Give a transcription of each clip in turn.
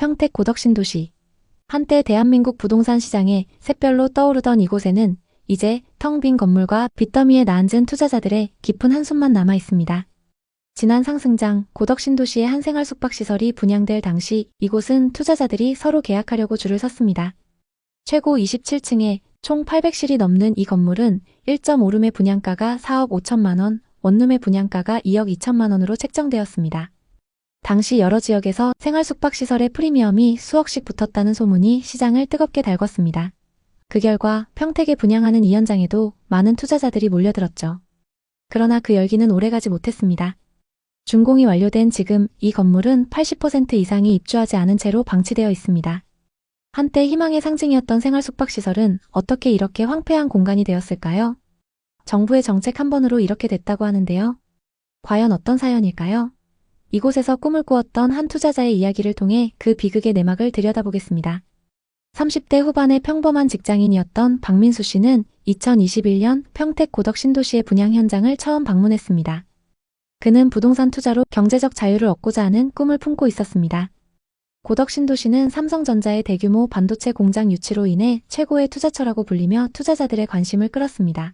평택 고덕신도시. 한때 대한민국 부동산 시장에 샛별로 떠오르던 이곳에는 이제 텅 빈 건물과 빚더미에 나앉은 투자자들의 깊은 한숨만 남아 있습니다. 지난 상승장 고덕신도시의 한 생활 숙박시설이 분양될 당시 이곳은 투자자들이 서로 계약하려고 줄을 섰습니다. 최고 27층에 총 800실이 넘는 이 건물은 1.5룸의 분양가가 4억 5천만 원, 원룸의 분양가가 2억 2천만 원으로 책정되었습니다. 당시 여러 지역에서 생활 숙박시설의 프리미엄이 수억씩 붙었다는 소문이 시장을 뜨겁게 달궜습니다. 그 결과 평택에 분양하는 이 현장에도 많은 투자자들이 몰려들었죠. 그러나 그 열기는 오래가지 못했습니다. 준공이 완료된 지금 이 건물은 80% 이상이 입주하지 않은 채로 방치되어 있습니다. 한때 희망의 상징이었던 생활 숙박시설은 어떻게 이렇게 황폐한 공간이 되었을까요? 정부의 정책 한 번으로 이렇게 됐다고 하는데요. 과연 어떤 사연일까요? 이곳에서 꿈을 꾸었던 한 투자자의 이야기를 통해 그 비극의 내막을 들여다보겠습니다. 30대 후반의 평범한 직장인이었던 박민수 씨는 2021년 평택 고덕신도시의 분양 현장을 처음 방문했습니다. 그는 부동산 투자로 경제적 자유를 얻고자 하는 꿈을 품고 있었습니다. 고덕신도시는 삼성전자의 대규모 반도체 공장 유치로 인해 최고의 투자처라고 불리며 투자자들의 관심을 끌었습니다.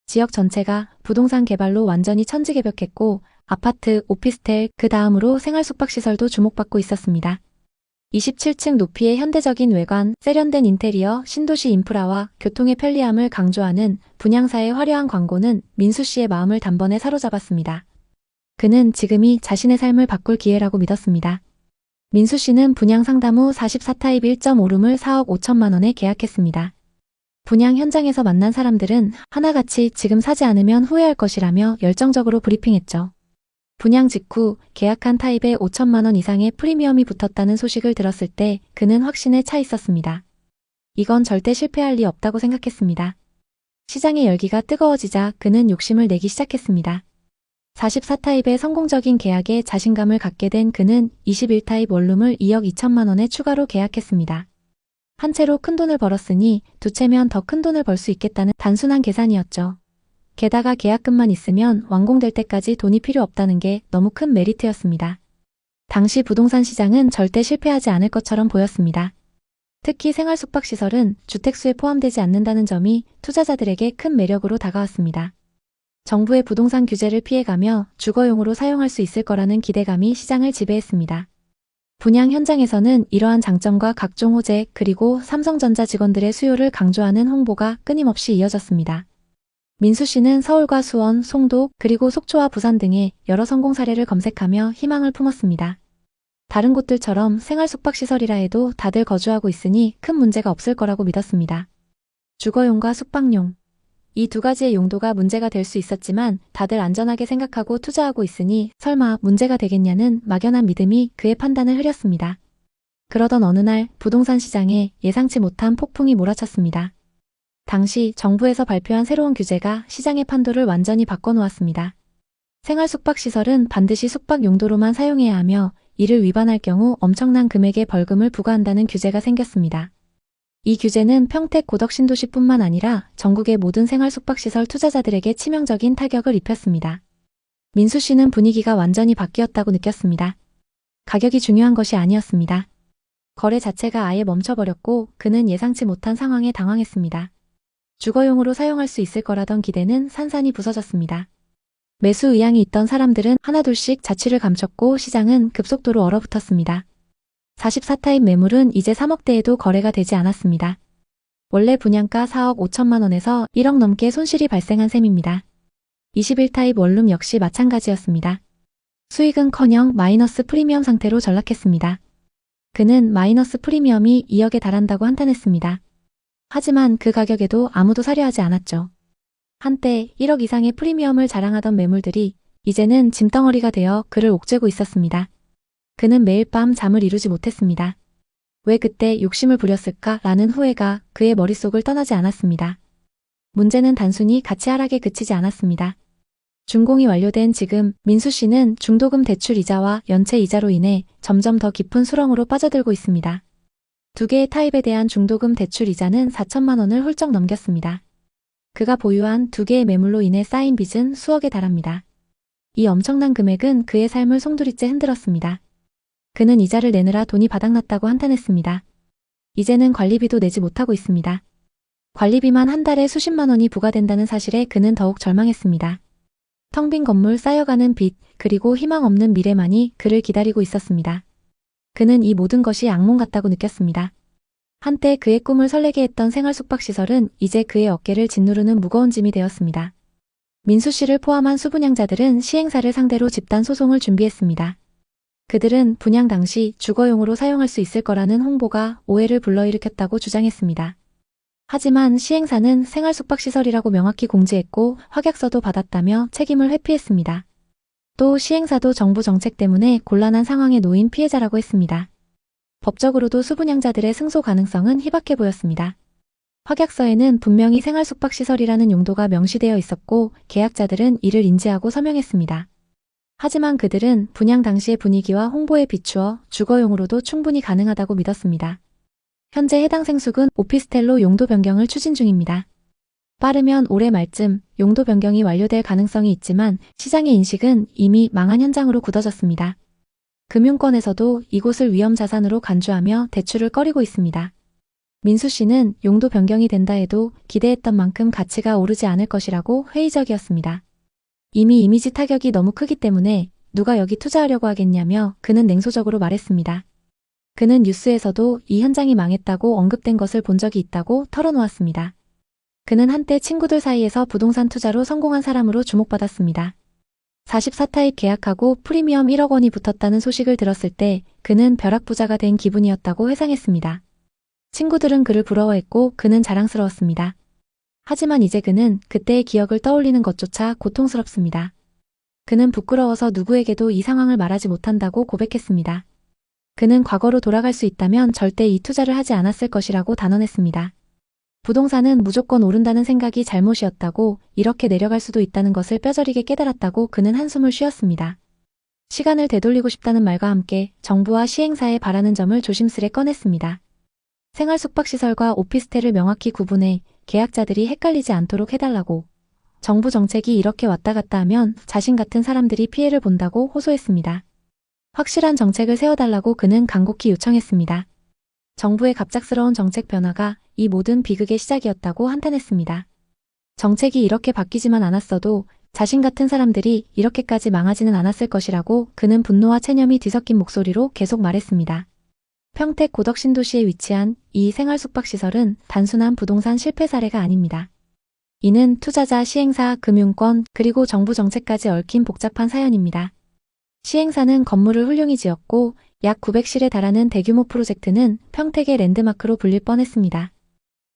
지역 전체가 부동산 개발로 완전히 천지개벽했고 아파트, 오피스텔, 그 다음으로 생활 숙박시설도 주목받고 있었습니다. 27층 높이의 현대적인 외관, 세련된 인테리어, 신도시 인프라와 교통의 편리함을 강조하는 분양사의 화려한 광고는 민수 씨의 마음을 단번에 사로잡았습니다. 그는 지금이 자신의 삶을 바꿀 기회라고 믿었습니다. 민수 씨는 분양 상담 후 44타입 1.5룸을 4억 5천만 원에 계약했습니다. 분양 현장에서 만난 사람들은 하나같이 지금 사지 않으면 후회할 것이라며 열정적으로 브리핑했죠. 분양 직후 계약한 타입에 5천만 원 이상의 프리미엄이 붙었다는 소식을 들었을 때 그는 확신에 차 있었습니다. 이건 절대 실패할 리 없다고 생각했습니다. 시장의 열기가 뜨거워지자 그는 욕심을 내기 시작했습니다. 44타입의 성공적인 계약에 자신감을 갖게 된 그는 21타입 원룸을 2억 2천만 원에 추가로 계약했습니다. 한 채로 큰돈을 벌었으니 두 채면 더 큰돈을 벌 수 있겠다는 단순한 계산이었죠. 게다가 계약금만 있으면 완공될 때까지 돈이 필요 없다는 게 너무 큰 메리트였습니다. 당시 부동산 시장은 절대 실패하지 않을 것처럼 보였습니다. 특히 생활 숙박시설은 주택수에 포함되지 않는다는 점이 투자자들에게 큰 매력으로 다가왔습니다. 정부의 부동산 규제를 피해가며 주거용으로 사용할 수 있을 거라는 기대감이 시장을 지배했습니다. 분양 현장에서는 이러한 장점과 각종 호재 그리고 삼성전자 직원들의 수요를 강조하는 홍보가 끊임없이 이어졌습니다. 민수 씨는 서울과 수원, 송도, 그리고 속초와 부산 등의 여러 성공 사례를 검색하며 희망을 품었습니다. 다른 곳들처럼 생활 숙박시설이라 해도 다들 거주하고 있으니 큰 문제가 없을 거라고 믿었습니다. 주거용과 숙박용. 이 두 가지의 용도가 문제가 될 수 있었지만 다들 안전하게 생각하고 투자하고 있으니 설마 문제가 되겠냐는 막연한 믿음이 그의 판단을 흐렸습니다. 그러던 어느 날 부동산 시장에 예상치 못한 폭풍이 몰아쳤습니다. 당시 정부에서 발표한 새로운 규제가 시장의 판도를 완전히 바꿔놓았습니다. 생활 숙박시설은 반드시 숙박 용도로만 사용해야 하며 이를 위반할 경우 엄청난 금액의 벌금을 부과한다는 규제가 생겼습니다. 이 규제는 평택 고덕신도시뿐만 아니라 전국의 모든 생활 숙박시설 투자자들에게 치명적인 타격을 입혔습니다. 민수 씨는 분위기가 완전히 바뀌었다고 느꼈습니다. 가격이 중요한 것이 아니었습니다. 거래 자체가 아예 멈춰버렸고 그는 예상치 못한 상황에 당황했습니다. 주거용으로 사용할 수 있을 거라던 기대는 산산이 부서졌습니다. 매수 의향이 있던 사람들은 하나둘씩 자취를 감췄고 시장은 급속도로 얼어붙었습니다. 44타입 매물은 이제 3억대에도 거래가 되지 않았습니다. 원래 분양가 4억 5천만 원에서 1억 넘게 손실이 발생한 셈입니다. 21타입 원룸 역시 마찬가지였습니다. 수익은커녕 마이너스 프리미엄 상태로 전락했습니다. 그는 마이너스 프리미엄이 2억에 달한다고 한탄했습니다. 하지만 그 가격에도 아무도 사려 하지 않았죠. 한때 1억 이상의 프리미엄을 자랑하던 매물들이 이제는 짐덩어리가 되어 그를 옥죄고 있었습니다. 그는 매일 밤 잠을 이루지 못했습니다. 왜 그때 욕심을 부렸을까라는 후회가 그의 머릿속을 떠나지 않았습니다. 문제는 단순히 가치 하락에 그치지 않았습니다. 준공이 완료된 지금 민수 씨는 중도금 대출 이자와 연체 이자로 인해 점점 더 깊은 수렁으로 빠져들고 있습니다. 두 개의 타입에 대한 중도금 대출 이자는 4천만 원을 훌쩍 넘겼습니다. 그가 보유한 두 개의 매물로 인해 쌓인 빚은 수억에 달합니다. 이 엄청난 금액은 그의 삶을 송두리째 흔들었습니다. 그는 이자를 내느라 돈이 바닥났다고 한탄했습니다. 이제는 관리비도 내지 못하고 있습니다. 관리비만 한 달에 수십만 원이 부과된다는 사실에 그는 더욱 절망했습니다. 텅 빈 건물, 쌓여가는 빚, 그리고 희망 없는 미래만이 그를 기다리고 있었습니다. 그는 이 모든 것이 악몽 같다고 느꼈습니다. 한때 그의 꿈을 설레게 했던 생활숙박시설은 이제 그의 어깨를 짓누르는 무거운 짐이 되었습니다. 민수 씨를 포함한 수분양자들은 시행사를 상대로 집단 소송을 준비했습니다. 그들은 분양 당시 주거용으로 사용할 수 있을 거라는 홍보가 오해를 불러일으켰다고 주장했습니다. 하지만 시행사는 생활숙박시설이라고 명확히 공지했고 확약서도 받았다며 책임을 회피했습니다. 또 시행사도 정부 정책 때문에 곤란한 상황에 놓인 피해자라고 했습니다. 법적으로도 수분양자들의 승소 가능성은 희박해 보였습니다. 확약서에는 분명히 생활숙박시설이라는 용도가 명시되어 있었고 계약자들은 이를 인지하고 서명했습니다. 하지만 그들은 분양 당시의 분위기와 홍보에 비추어 주거용으로도 충분히 가능하다고 믿었습니다. 현재 해당 생숙은 오피스텔로 용도 변경을 추진 중입니다. 빠르면 올해 말쯤 용도 변경이 완료될 가능성이 있지만 시장의 인식은 이미 망한 현장으로 굳어졌습니다. 금융권에서도 이곳을 위험 자산으로 간주하며 대출을 꺼리고 있습니다. 민수 씨는 용도 변경이 된다 해도 기대했던 만큼 가치가 오르지 않을 것이라고 회의적이었습니다. 이미 이미지 타격이 너무 크기 때문에 누가 여기 투자하려고 하겠냐며 그는 냉소적으로 말했습니다. 그는 뉴스에서도 이 현장이 망했다고 언급된 것을 본 적이 있다고 털어놓았습니다. 그는 한때 친구들 사이에서 부동산 투자로 성공한 사람으로 주목받았습니다. 44타입 계약하고 프리미엄 1억 원이 붙었다는 소식을 들었을 때 그는 벼락부자가 된 기분이었다고 회상했습니다. 친구들은 그를 부러워했고 그는 자랑스러웠습니다. 하지만 이제 그는 그때의 기억을 떠올리는 것조차 고통스럽습니다. 그는 부끄러워서 누구에게도 이 상황을 말하지 못한다고 고백했습니다. 그는 과거로 돌아갈 수 있다면 절대 이 투자를 하지 않았을 것이라고 단언했습니다. 부동산은 무조건 오른다는 생각이 잘못이었다고 이렇게 내려갈 수도 있다는 것을 뼈저리게 깨달았다고 그는 한숨을 쉬었습니다. 시간을 되돌리고 싶다는 말과 함께 정부와 시행사에 바라는 점을 조심스레 꺼냈습니다. 생활숙박시설과 오피스텔을 명확히 구분해 계약자들이 헷갈리지 않도록 해달라고. 정부 정책이 이렇게 왔다 갔다 하면 자신 같은 사람들이 피해를 본다고 호소했습니다. 확실한 정책을 세워달라고 그는 간곡히 요청했습니다. 정부의 갑작스러운 정책 변화가 이 모든 비극의 시작이었다고 한탄했습니다. 정책이 이렇게 바뀌지만 않았어도 자신 같은 사람들이 이렇게까지 망하지는 않았을 것이라고 그는 분노와 체념이 뒤섞인 목소리로 계속 말했습니다. 평택 고덕신도시에 위치한 이 생활숙박시설은 단순한 부동산 실패 사례가 아닙니다. 이는 투자자, 시행사, 금융권, 그리고 정부 정책까지 얽힌 복잡한 사연입니다. 시행사는 건물을 훌륭히 지었고 약 900실에 달하는 대규모 프로젝트는 평택의 랜드마크로 불릴 뻔했습니다.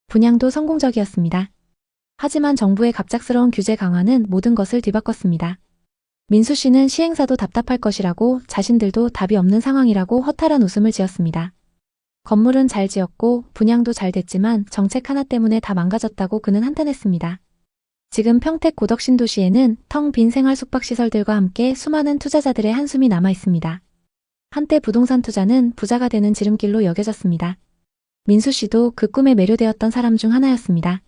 분양도 성공적이었습니다. 하지만 정부의 갑작스러운 규제 강화는 모든 것을 뒤바꿨습니다. 민수 씨는 시행사도 답답할 것이라고 자신들도 답이 없는 상황이라고 허탈한 웃음을 지었습니다. 건물은 잘 지었고 분양도 잘 됐지만 정책 하나 때문에 다 망가졌다고 그는 한탄했습니다. 지금 평택 고덕신도시에는 텅 빈 생활숙박시설들과 함께 수많은 투자자들의 한숨이 남아 있습니다. 한때 부동산 투자는 부자가 되는 지름길로 여겨졌습니다. 민수 씨도 그 꿈에 매료되었던 사람 중 하나였습니다.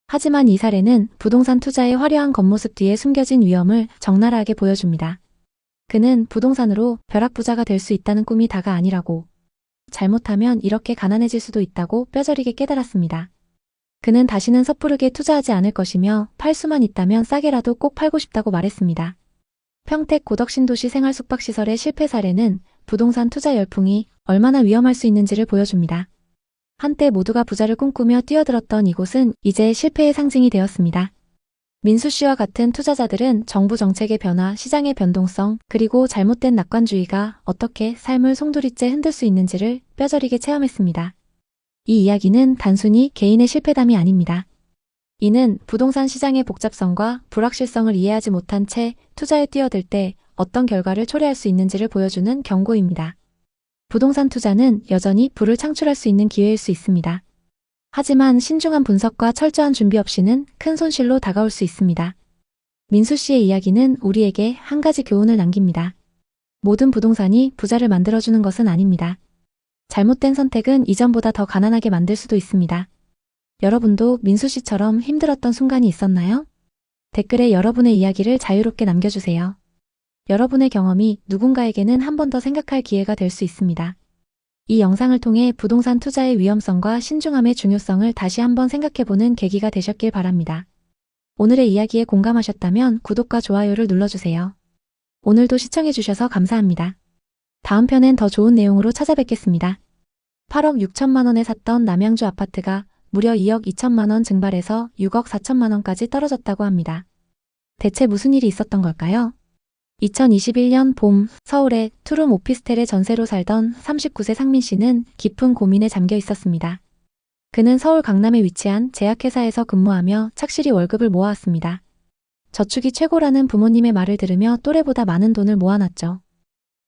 하지만 이 사례는 부동산 투자의 화려한 겉모습 뒤에 숨겨진 위험을 적나라하게 보여줍니다. 그는 부동산으로 벼락부자가 될 수 있다는 꿈이 다가 아니라고, 잘못하면 이렇게 가난해질 수도 있다고 뼈저리게 깨달았습니다. 그는 다시는 섣부르게 투자하지 않을 것이며 팔 수만 있다면 싸게라도 꼭 팔고 싶다고 말했습니다. 평택 고덕신도시 생활숙박시설의 실패 사례는 부동산 투자 열풍이 얼마나 위험할 수 있는지를 보여줍니다. 한때 모두가 부자를 꿈꾸며 뛰어들었던 이곳은 이제 실패의 상징이 되었습니다. 민수 씨와 같은 투자자들은 정부 정책의 변화, 시장의 변동성, 그리고 잘못된 낙관주의가 어떻게 삶을 송두리째 흔들 수 있는지를 뼈저리게 체험했습니다. 이 이야기는 단순히 개인의 실패담이 아닙니다. 이는 부동산 시장의 복잡성과 불확실성을 이해하지 못한 채 투자에 뛰어들 때 어떤 결과를 초래할 수 있는지를 보여주는 경고입니다. 부동산 투자는 여전히 부를 창출할 수 있는 기회일 수 있습니다. 하지만 신중한 분석과 철저한 준비 없이는 큰 손실로 다가올 수 있습니다. 민수 씨의 이야기는 우리에게 한 가지 교훈을 남깁니다. 모든 부동산이 부자를 만들어주는 것은 아닙니다. 잘못된 선택은 이전보다 더 가난하게 만들 수도 있습니다. 여러분도 민수 씨처럼 힘들었던 순간이 있었나요? 댓글에 여러분의 이야기를 자유롭게 남겨주세요. 여러분의 경험이 누군가에게는 한 번 더 생각할 기회가 될 수 있습니다. 이 영상을 통해 부동산 투자의 위험성과 신중함의 중요성을 다시 한번 생각해보는 계기가 되셨길 바랍니다. 오늘의 이야기에 공감하셨다면 구독과 좋아요를 눌러주세요. 오늘도 시청해주셔서 감사합니다. 다음 편엔 더 좋은 내용으로 찾아뵙겠습니다. 8억 6천만 원에 샀던 남양주 아파트가 무려 2억 2천만 원 증발해서 6억 4천만 원까지 떨어졌다고 합니다. 대체 무슨 일이 있었던 걸까요? 2021년 봄 서울의 투룸 오피스텔에 전세로 살던 39세 상민 씨는 깊은 고민에 잠겨 있었습니다. 그는 서울 강남에 위치한 제약회사에서 근무하며 착실히 월급을 모아왔습니다. 저축이 최고라는 부모님의 말을 들으며 또래보다 많은 돈을 모아놨죠.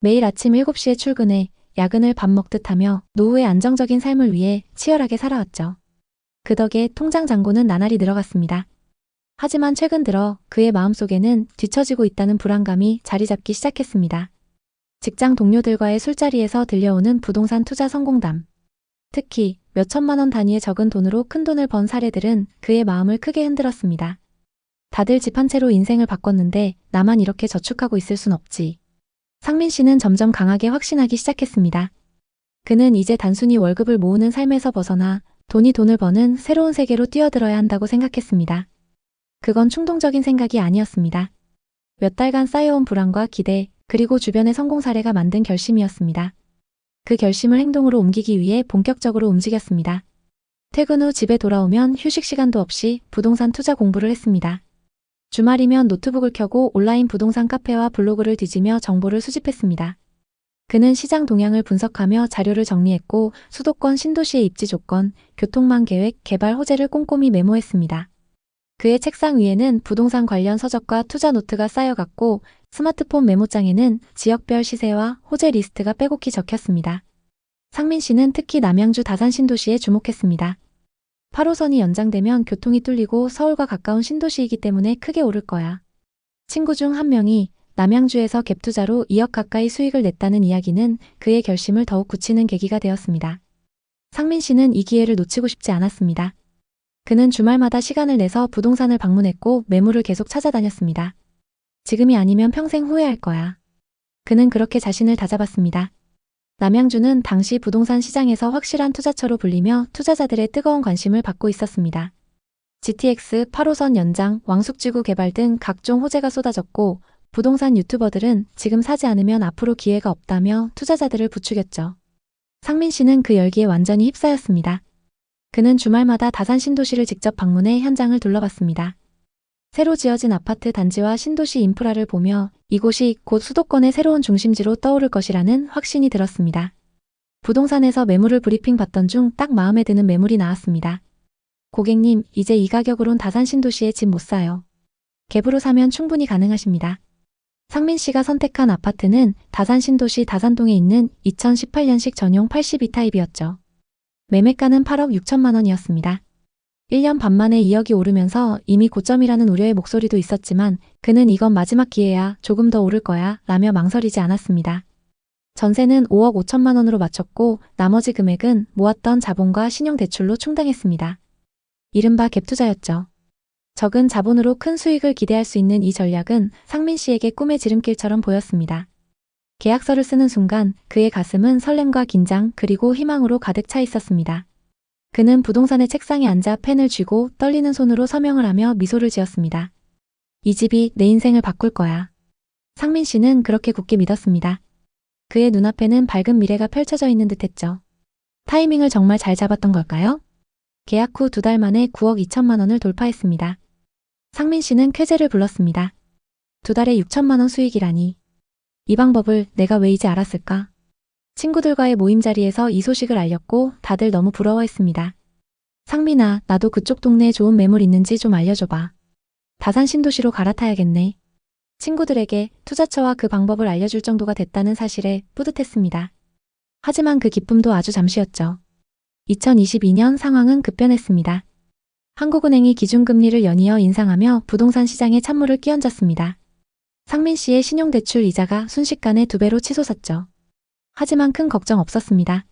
매일 아침 7시에 출근해 야근을 밥 먹듯 하며 노후의 안정적인 삶을 위해 치열하게 살아왔죠. 그 덕에 통장 잔고는 나날이 늘어갔습니다. 하지만 최근 들어 그의 마음속에는 뒤처지고 있다는 불안감이 자리 잡기 시작했습니다. 직장 동료들과의 술자리에서 들려오는 부동산 투자 성공담. 특히 몇천만 원 단위의 적은 돈으로 큰 돈을 번 사례들은 그의 마음을 크게 흔들었습니다. 다들 집 한 채로 인생을 바꿨는데 나만 이렇게 저축하고 있을 순 없지. 상민 씨는 점점 강하게 확신하기 시작했습니다. 그는 이제 단순히 월급을 모으는 삶에서 벗어나 돈이 돈을 버는 새로운 세계로 뛰어들어야 한다고 생각했습니다. 그건 충동적인 생각이 아니었습니다. 몇 달간 쌓여온 불안과 기대, 그리고 주변의 성공 사례가 만든 결심이었습니다. 그 결심을 행동으로 옮기기 위해 본격적으로 움직였습니다. 퇴근 후 집에 돌아오면 휴식 시간도 없이 부동산 투자 공부를 했습니다. 주말이면 노트북을 켜고 온라인 부동산 카페와 블로그를 뒤지며 정보를 수집했습니다. 그는 시장 동향을 분석하며 자료를 정리했고 수도권 신도시의 입지 조건, 교통망 계획, 개발 호재를 꼼꼼히 메모했습니다. 그의 책상 위에는 부동산 관련 서적과 투자 노트가 쌓여갔고 스마트폰 메모장에는 지역별 시세와 호재 리스트가 빼곡히 적혔습니다. 상민 씨는 특히 남양주 다산 신도시에 주목했습니다. 8호선이 연장되면 교통이 뚫리고 서울과 가까운 신도시이기 때문에 크게 오를 거야. 친구 중 한 명이 남양주에서 갭투자로 2억 가까이 수익을 냈다는 이야기는 그의 결심을 더욱 굳히는 계기가 되었습니다. 상민 씨는 이 기회를 놓치고 싶지 않았습니다. 그는 주말마다 시간을 내서 부동산을 방문했고 매물을 계속 찾아다녔습니다. 지금이 아니면 평생 후회할 거야. 그는 그렇게 자신을 다잡았습니다. 남양주는 당시 부동산 시장에서 확실한 투자처로 불리며 투자자들의 뜨거운 관심을 받고 있었습니다. GTX, 8호선 연장, 왕숙지구 개발 등 각종 호재가 쏟아졌고 부동산 유튜버들은 지금 사지 않으면 앞으로 기회가 없다며 투자자들을 부추겼죠. 상민 씨는 그 열기에 완전히 휩싸였습니다. 그는 주말마다 다산 신도시를 직접 방문해 현장을 둘러봤습니다. 새로 지어진 아파트 단지와 신도시 인프라를 보며 이곳이 곧 수도권의 새로운 중심지로 떠오를 것이라는 확신이 들었습니다. 부동산에서 매물을 브리핑 받던 중 딱 마음에 드는 매물이 나왔습니다. 고객님, 이제 이 가격으론 다산 신도시에 집 못 사요. 갭으로 사면 충분히 가능하십니다. 상민 씨가 선택한 아파트는 다산 신도시 다산동에 있는 2018년식 전용 82타입이었죠. 매매가는 8억 6천만 원이었습니다. 1년 반 만에 2억이 오르면서 이미 고점이라는 우려의 목소리도 있었지만 그는 이건 마지막 기회야, 조금 더 오를 거야 라며 망설이지 않았습니다. 전세는 5억 5천만 원으로 맞췄고 나머지 금액은 모았던 자본과 신용대출로 충당했습니다. 이른바 갭투자였죠. 적은 자본으로 큰 수익을 기대할 수 있는 이 전략은 상민 씨에게 꿈의 지름길처럼 보였습니다. 계약서를 쓰는 순간 그의 가슴은 설렘과 긴장 그리고 희망으로 가득 차 있었습니다. 그는 부동산의 책상에 앉아 펜을 쥐고 떨리는 손으로 서명을 하며 미소를 지었습니다. 이 집이 내 인생을 바꿀 거야. 상민 씨는 그렇게 굳게 믿었습니다. 그의 눈앞에는 밝은 미래가 펼쳐져 있는 듯했죠. 타이밍을 정말 잘 잡았던 걸까요? 계약 후 2달 만에 9억 2천만 원을 돌파했습니다. 상민 씨는 쾌재를 불렀습니다. 2달에 6천만 원 수익이라니. 이 방법을 내가 왜 이제 알았을까? 친구들과의 모임 자리에서 이 소식을 알렸고 다들 너무 부러워했습니다. 상민아, 나도 그쪽 동네에 좋은 매물 있는지 좀 알려줘봐. 다산 신도시로 갈아타야겠네. 친구들에게 투자처와 그 방법을 알려줄 정도가 됐다는 사실에 뿌듯했습니다. 하지만 그 기쁨도 아주 잠시였죠. 2022년 상황은 급변했습니다. 한국은행이 기준금리를 연이어 인상하며 부동산 시장에 찬물을 끼얹었습니다. 상민 씨의 신용대출 이자가 순식간에 2배로 치솟았죠. 하지만 큰 걱정 없었습니다.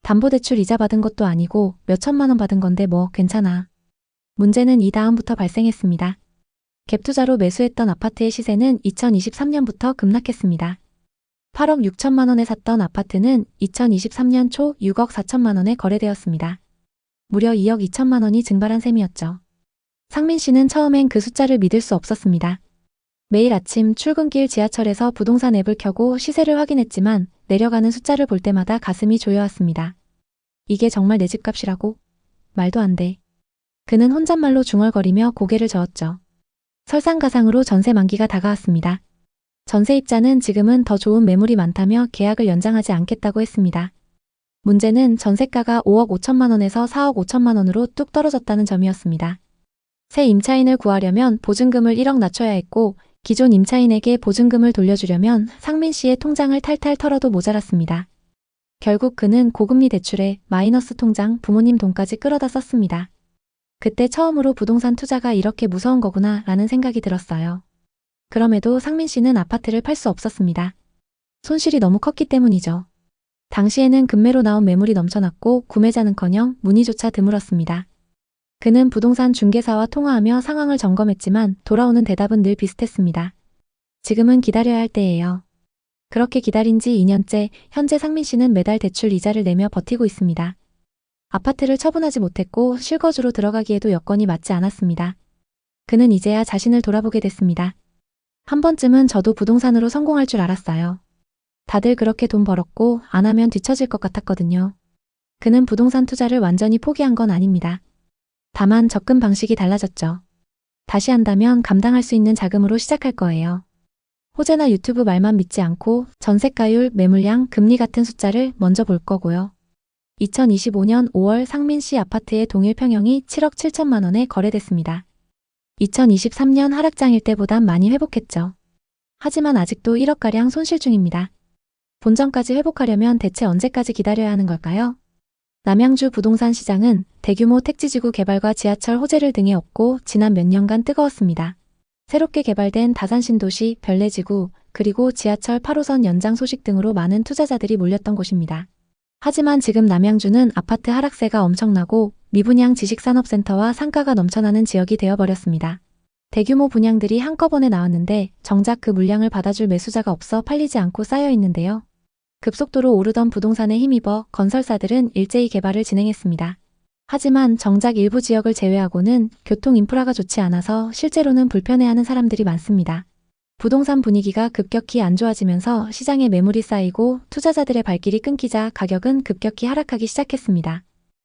담보대출 이자 받은 것도 아니고 몇 천만 원 받은 건데 뭐 괜찮아. 문제는 이 다음부터 발생했습니다. 갭투자로 매수했던 아파트의 시세는 2023년부터 급락했습니다. 8억 6천만 원에 샀던 아파트는 2023년 초 6억 4천만 원에 거래되었습니다. 무려 2억 2천만 원이 증발한 셈이었죠. 상민 씨는 처음엔 그 숫자를 믿을 수 없었습니다. 매일 아침 출근길 지하철에서 부동산 앱을 켜고 시세를 확인했지만 내려가는 숫자를 볼 때마다 가슴이 조여왔습니다. 이게 정말 내 집값이라고? 말도 안 돼. 그는 혼잣말로 중얼거리며 고개를 저었죠. 설상가상으로 전세 만기가 다가왔습니다. 전세입자는 지금은 더 좋은 매물이 많다며 계약을 연장하지 않겠다고 했습니다. 문제는 전세가가 5억 5천만 원에서 4억 5천만 원으로 뚝 떨어졌다는 점이었습니다. 새 임차인을 구하려면 보증금을 1억 낮춰야 했고 기존 임차인에게 보증금을 돌려주려면 상민 씨의 통장을 탈탈 털어도 모자랐습니다. 결국 그는 고금리 대출에 마이너스 통장, 부모님 돈까지 끌어다 썼습니다. 그때 처음으로 부동산 투자가 이렇게 무서운 거구나 라는 생각이 들었어요. 그럼에도 상민 씨는 아파트를 팔 수 없었습니다. 손실이 너무 컸기 때문이죠. 당시에는 급매로 나온 매물이 넘쳐났고 구매자는커녕 문의조차 드물었습니다. 그는 부동산 중개사와 통화하며 상황을 점검했지만 돌아오는 대답은 늘 비슷했습니다. 지금은 기다려야 할 때예요. 그렇게 기다린 지 2년째 현재 상민 씨는 매달 대출 이자를 내며 버티고 있습니다. 아파트를 처분하지 못했고 실거주로 들어가기에도 여건이 맞지 않았습니다. 그는 이제야 자신을 돌아보게 됐습니다. 한 번쯤은 저도 부동산으로 성공할 줄 알았어요. 다들 그렇게 돈 벌었고 안 하면 뒤처질 것 같았거든요. 그는 부동산 투자를 완전히 포기한 건 아닙니다. 다만 접근 방식이 달라졌죠. 다시 한다면 감당할 수 있는 자금으로 시작할 거예요. 호재나 유튜브 말만 믿지 않고 전세가율, 매물량, 금리 같은 숫자를 먼저 볼 거고요. 2025년 5월 상민 씨 아파트의 동일 평형이 7억 7천만 원에 거래됐습니다. 2023년 하락장일 때보단 많이 회복했죠. 하지만 아직도 1억가량 손실 중입니다. 본전까지 회복하려면 대체 언제까지 기다려야 하는 걸까요? 남양주 부동산 시장은 대규모 택지지구 개발과 지하철 호재를 등에 업고 지난 몇 년간 뜨거웠습니다. 새롭게 개발된 다산신도시, 별내지구, 그리고 지하철 8호선 연장 소식 등으로 많은 투자자들이 몰렸던 곳입니다. 하지만 지금 남양주는 아파트 하락세가 엄청나고 미분양 지식산업센터와 상가가 넘쳐나는 지역이 되어버렸습니다. 대규모 분양들이 한꺼번에 나왔는데 정작 그 물량을 받아줄 매수자가 없어 팔리지 않고 쌓여 있는데요. 급속도로 오르던 부동산에 힘입어 건설사들은 일제히 개발을 진행했습니다. 하지만 정작 일부 지역을 제외하고는 교통 인프라가 좋지 않아서 실제로는 불편해하는 사람들이 많습니다. 부동산 분위기가 급격히 안 좋아지면서 시장에 매물이 쌓이고 투자자들의 발길이 끊기자 가격은 급격히 하락하기 시작했습니다.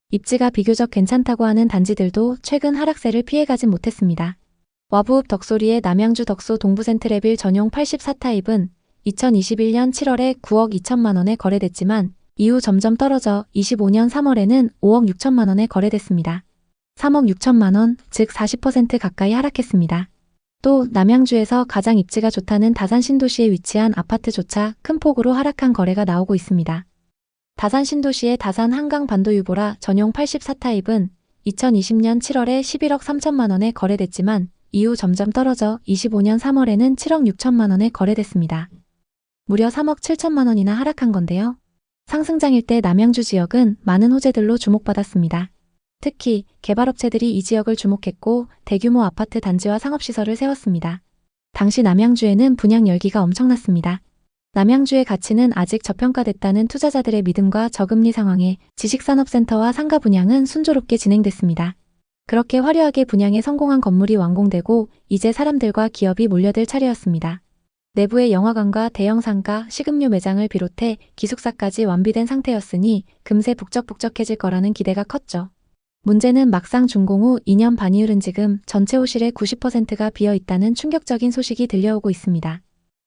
입지가 비교적 괜찮다고 하는 단지들도 최근 하락세를 피해가진 못했습니다. 와부읍 덕소리의 남양주 덕소 동부센트레빌 전용 84타입은 2021년 7월에 9억 2천만 원에 거래됐지만 이후 점점 떨어져 25년 3월에는 5억 6천만 원에 거래됐습니다. 3억 6천만 원, 즉 40% 가까이 하락했습니다. 또 남양주에서 가장 입지가 좋다는 다산 신도시에 위치한 아파트조차 큰 폭으로 하락한 거래가 나오고 있습니다. 다산 신도시의 다산 한강 반도유보라 전용 84타입은 2020년 7월에 11억 3천만 원에 거래됐지만 이후 점점 떨어져 25년 3월에는 7억 6천만 원에 거래됐습니다. 무려 3억 7천만 원이나 하락한 건데요. 상승장일 때 남양주 지역은 많은 호재들로 주목받았습니다. 특히 개발업체들이 이 지역을 주목했고 대규모 아파트 단지와 상업시설을 세웠습니다. 당시 남양주에는 분양 열기가 엄청났습니다. 남양주의 가치는 아직 저평가됐다는 투자자들의 믿음과 저금리 상황에 지식산업센터와 상가 분양은 순조롭게 진행됐습니다. 그렇게 화려하게 분양에 성공한 건물이 완공되고 이제 사람들과 기업이 몰려들 차례였습니다. 내부의 영화관과 대형 상가, 식음료 매장을 비롯해 기숙사까지 완비된 상태였으니 금세 북적북적해질 거라는 기대가 컸죠. 문제는 막상 준공 후 2년 반이 흐른 지금 전체 호실의 90%가 비어있다는 충격적인 소식이 들려오고 있습니다.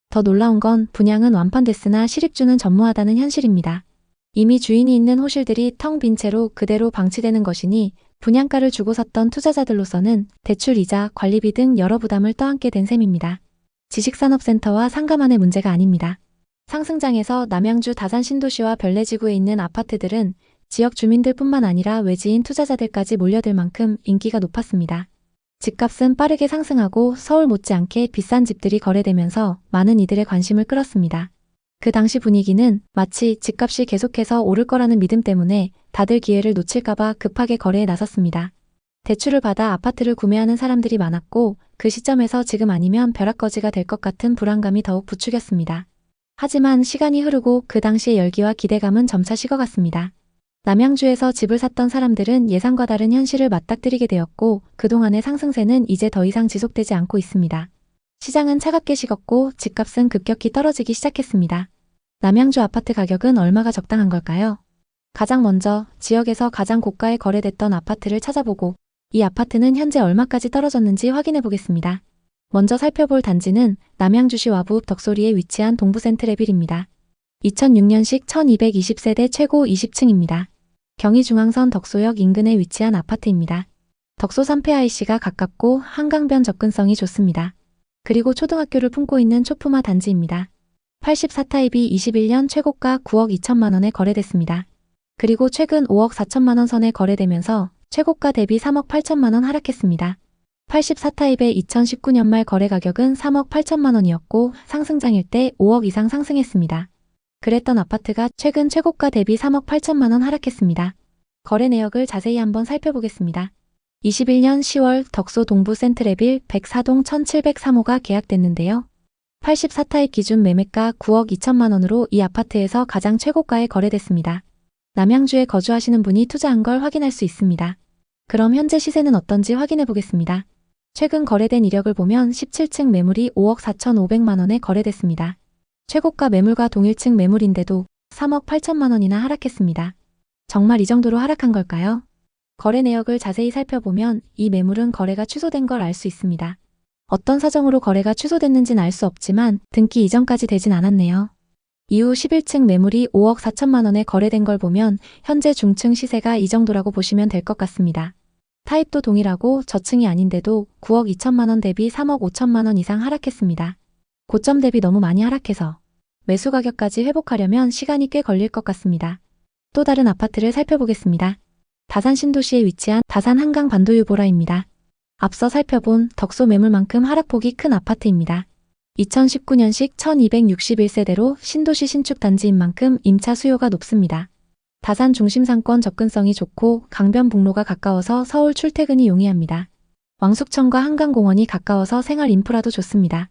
더 놀라운 건 분양은 완판됐으나 실입주는 전무하다는 현실입니다. 이미 주인이 있는 호실들이 텅 빈 채로 그대로 방치되는 것이니 분양가를 주고 샀던 투자자들로서는 대출 이자, 관리비 등 여러 부담을 떠안게 된 셈입니다. 지식산업센터와 상가만의 문제가 아닙니다. 상승장에서 남양주 다산 신도시와 별내지구에 있는 아파트들은 지역 주민들뿐만 아니라 외지인 투자자들까지 몰려들 만큼 인기가 높았습니다. 집값은 빠르게 상승하고 서울 못지않게 비싼 집들이 거래되면서 많은 이들의 관심을 끌었습니다. 그 당시 분위기는 마치 집값이 계속해서 오를 거라는 믿음 때문에 다들 기회를 놓칠까봐 급하게 거래에 나섰습니다. 대출을 받아 아파트를 구매하는 사람들이 많았고 그 시점에서 지금 아니면 벼락거지가 될 것 같은 불안감이 더욱 부추겼습니다. 하지만 시간이 흐르고 그 당시의 열기와 기대감은 점차 식어갔습니다. 남양주에서 집을 샀던 사람들은 예상과 다른 현실을 맞닥뜨리게 되었고 그동안의 상승세는 이제 더 이상 지속되지 않고 있습니다. 시장은 차갑게 식었고 집값은 급격히 떨어지기 시작했습니다. 남양주 아파트 가격은 얼마가 적당한 걸까요? 가장 먼저 지역에서 가장 고가에 거래됐던 아파트를 찾아보고 이 아파트는 현재 얼마까지 떨어졌는지 확인해 보겠습니다. 먼저 살펴볼 단지는 남양주시 와부 덕소리에 위치한 동부센트레빌입니다. 2006년식 1220세대 최고 20층입니다. 경의중앙선 덕소역 인근에 위치한 아파트입니다. 덕소 3폐 IC가 가깝고 한강변 접근성이 좋습니다. 그리고 초등학교를 품고 있는 초품화 단지입니다. 84타입이 21년 최고가 9억 2천만 원에 거래됐습니다. 그리고 최근 5억 4천만 원 선에 거래되면서 최고가 대비 3억 8천만 원 하락했습니다. 84타입의 2019년 말 거래 가격은 3억 8천만 원이었고 상승장일 때 5억 이상 상승했습니다. 그랬던 아파트가 최근 최고가 대비 3억 8천만 원 하락했습니다. 거래 내역을 자세히 한번 살펴보겠습니다. 21년 10월 덕소 동부 센트레빌 104동 1703호가 계약됐는데요. 84타입 기준 매매가 9억 2천만 원으로 이 아파트에서 가장 최고가에 거래됐습니다. 남양주에 거주하시는 분이 투자한 걸 확인할 수 있습니다. 그럼 현재 시세는 어떤지 확인해 보겠습니다. 최근 거래된 이력을 보면 17층 매물이 5억 4,500만 원에 거래됐습니다. 최고가 매물과 동일층 매물인데도 3억 8천만 원이나 하락했습니다. 정말 이 정도로 하락한 걸까요? 거래 내역을 자세히 살펴보면 이 매물은 거래가 취소된 걸 알 수 있습니다. 어떤 사정으로 거래가 취소됐는지는 알 수 없지만 등기 이전까지 되진 않았네요. 이후 11층 매물이 5억 4천만 원에 거래된 걸 보면 현재 중층 시세가 이 정도라고 보시면 될 것 같습니다. 타입도 동일하고 저층이 아닌데도 9억 2천만 원 대비 3억 5천만 원 이상 하락했습니다. 고점 대비 너무 많이 하락해서 매수 가격까지 회복하려면 시간이 꽤 걸릴 것 같습니다. 또 다른 아파트를 살펴보겠습니다. 다산 신도시에 위치한 다산 한강 반도유보라입니다. 앞서 살펴본 덕소 매물만큼 하락폭이 큰 아파트입니다. 2019년식 1261세대로 신도시 신축 단지인 만큼 임차 수요가 높습니다. 다산 중심 상권 접근성이 좋고 강변북로가 가까워서 서울 출퇴근이 용이합니다. 왕숙천과 한강공원이 가까워서 생활 인프라도 좋습니다.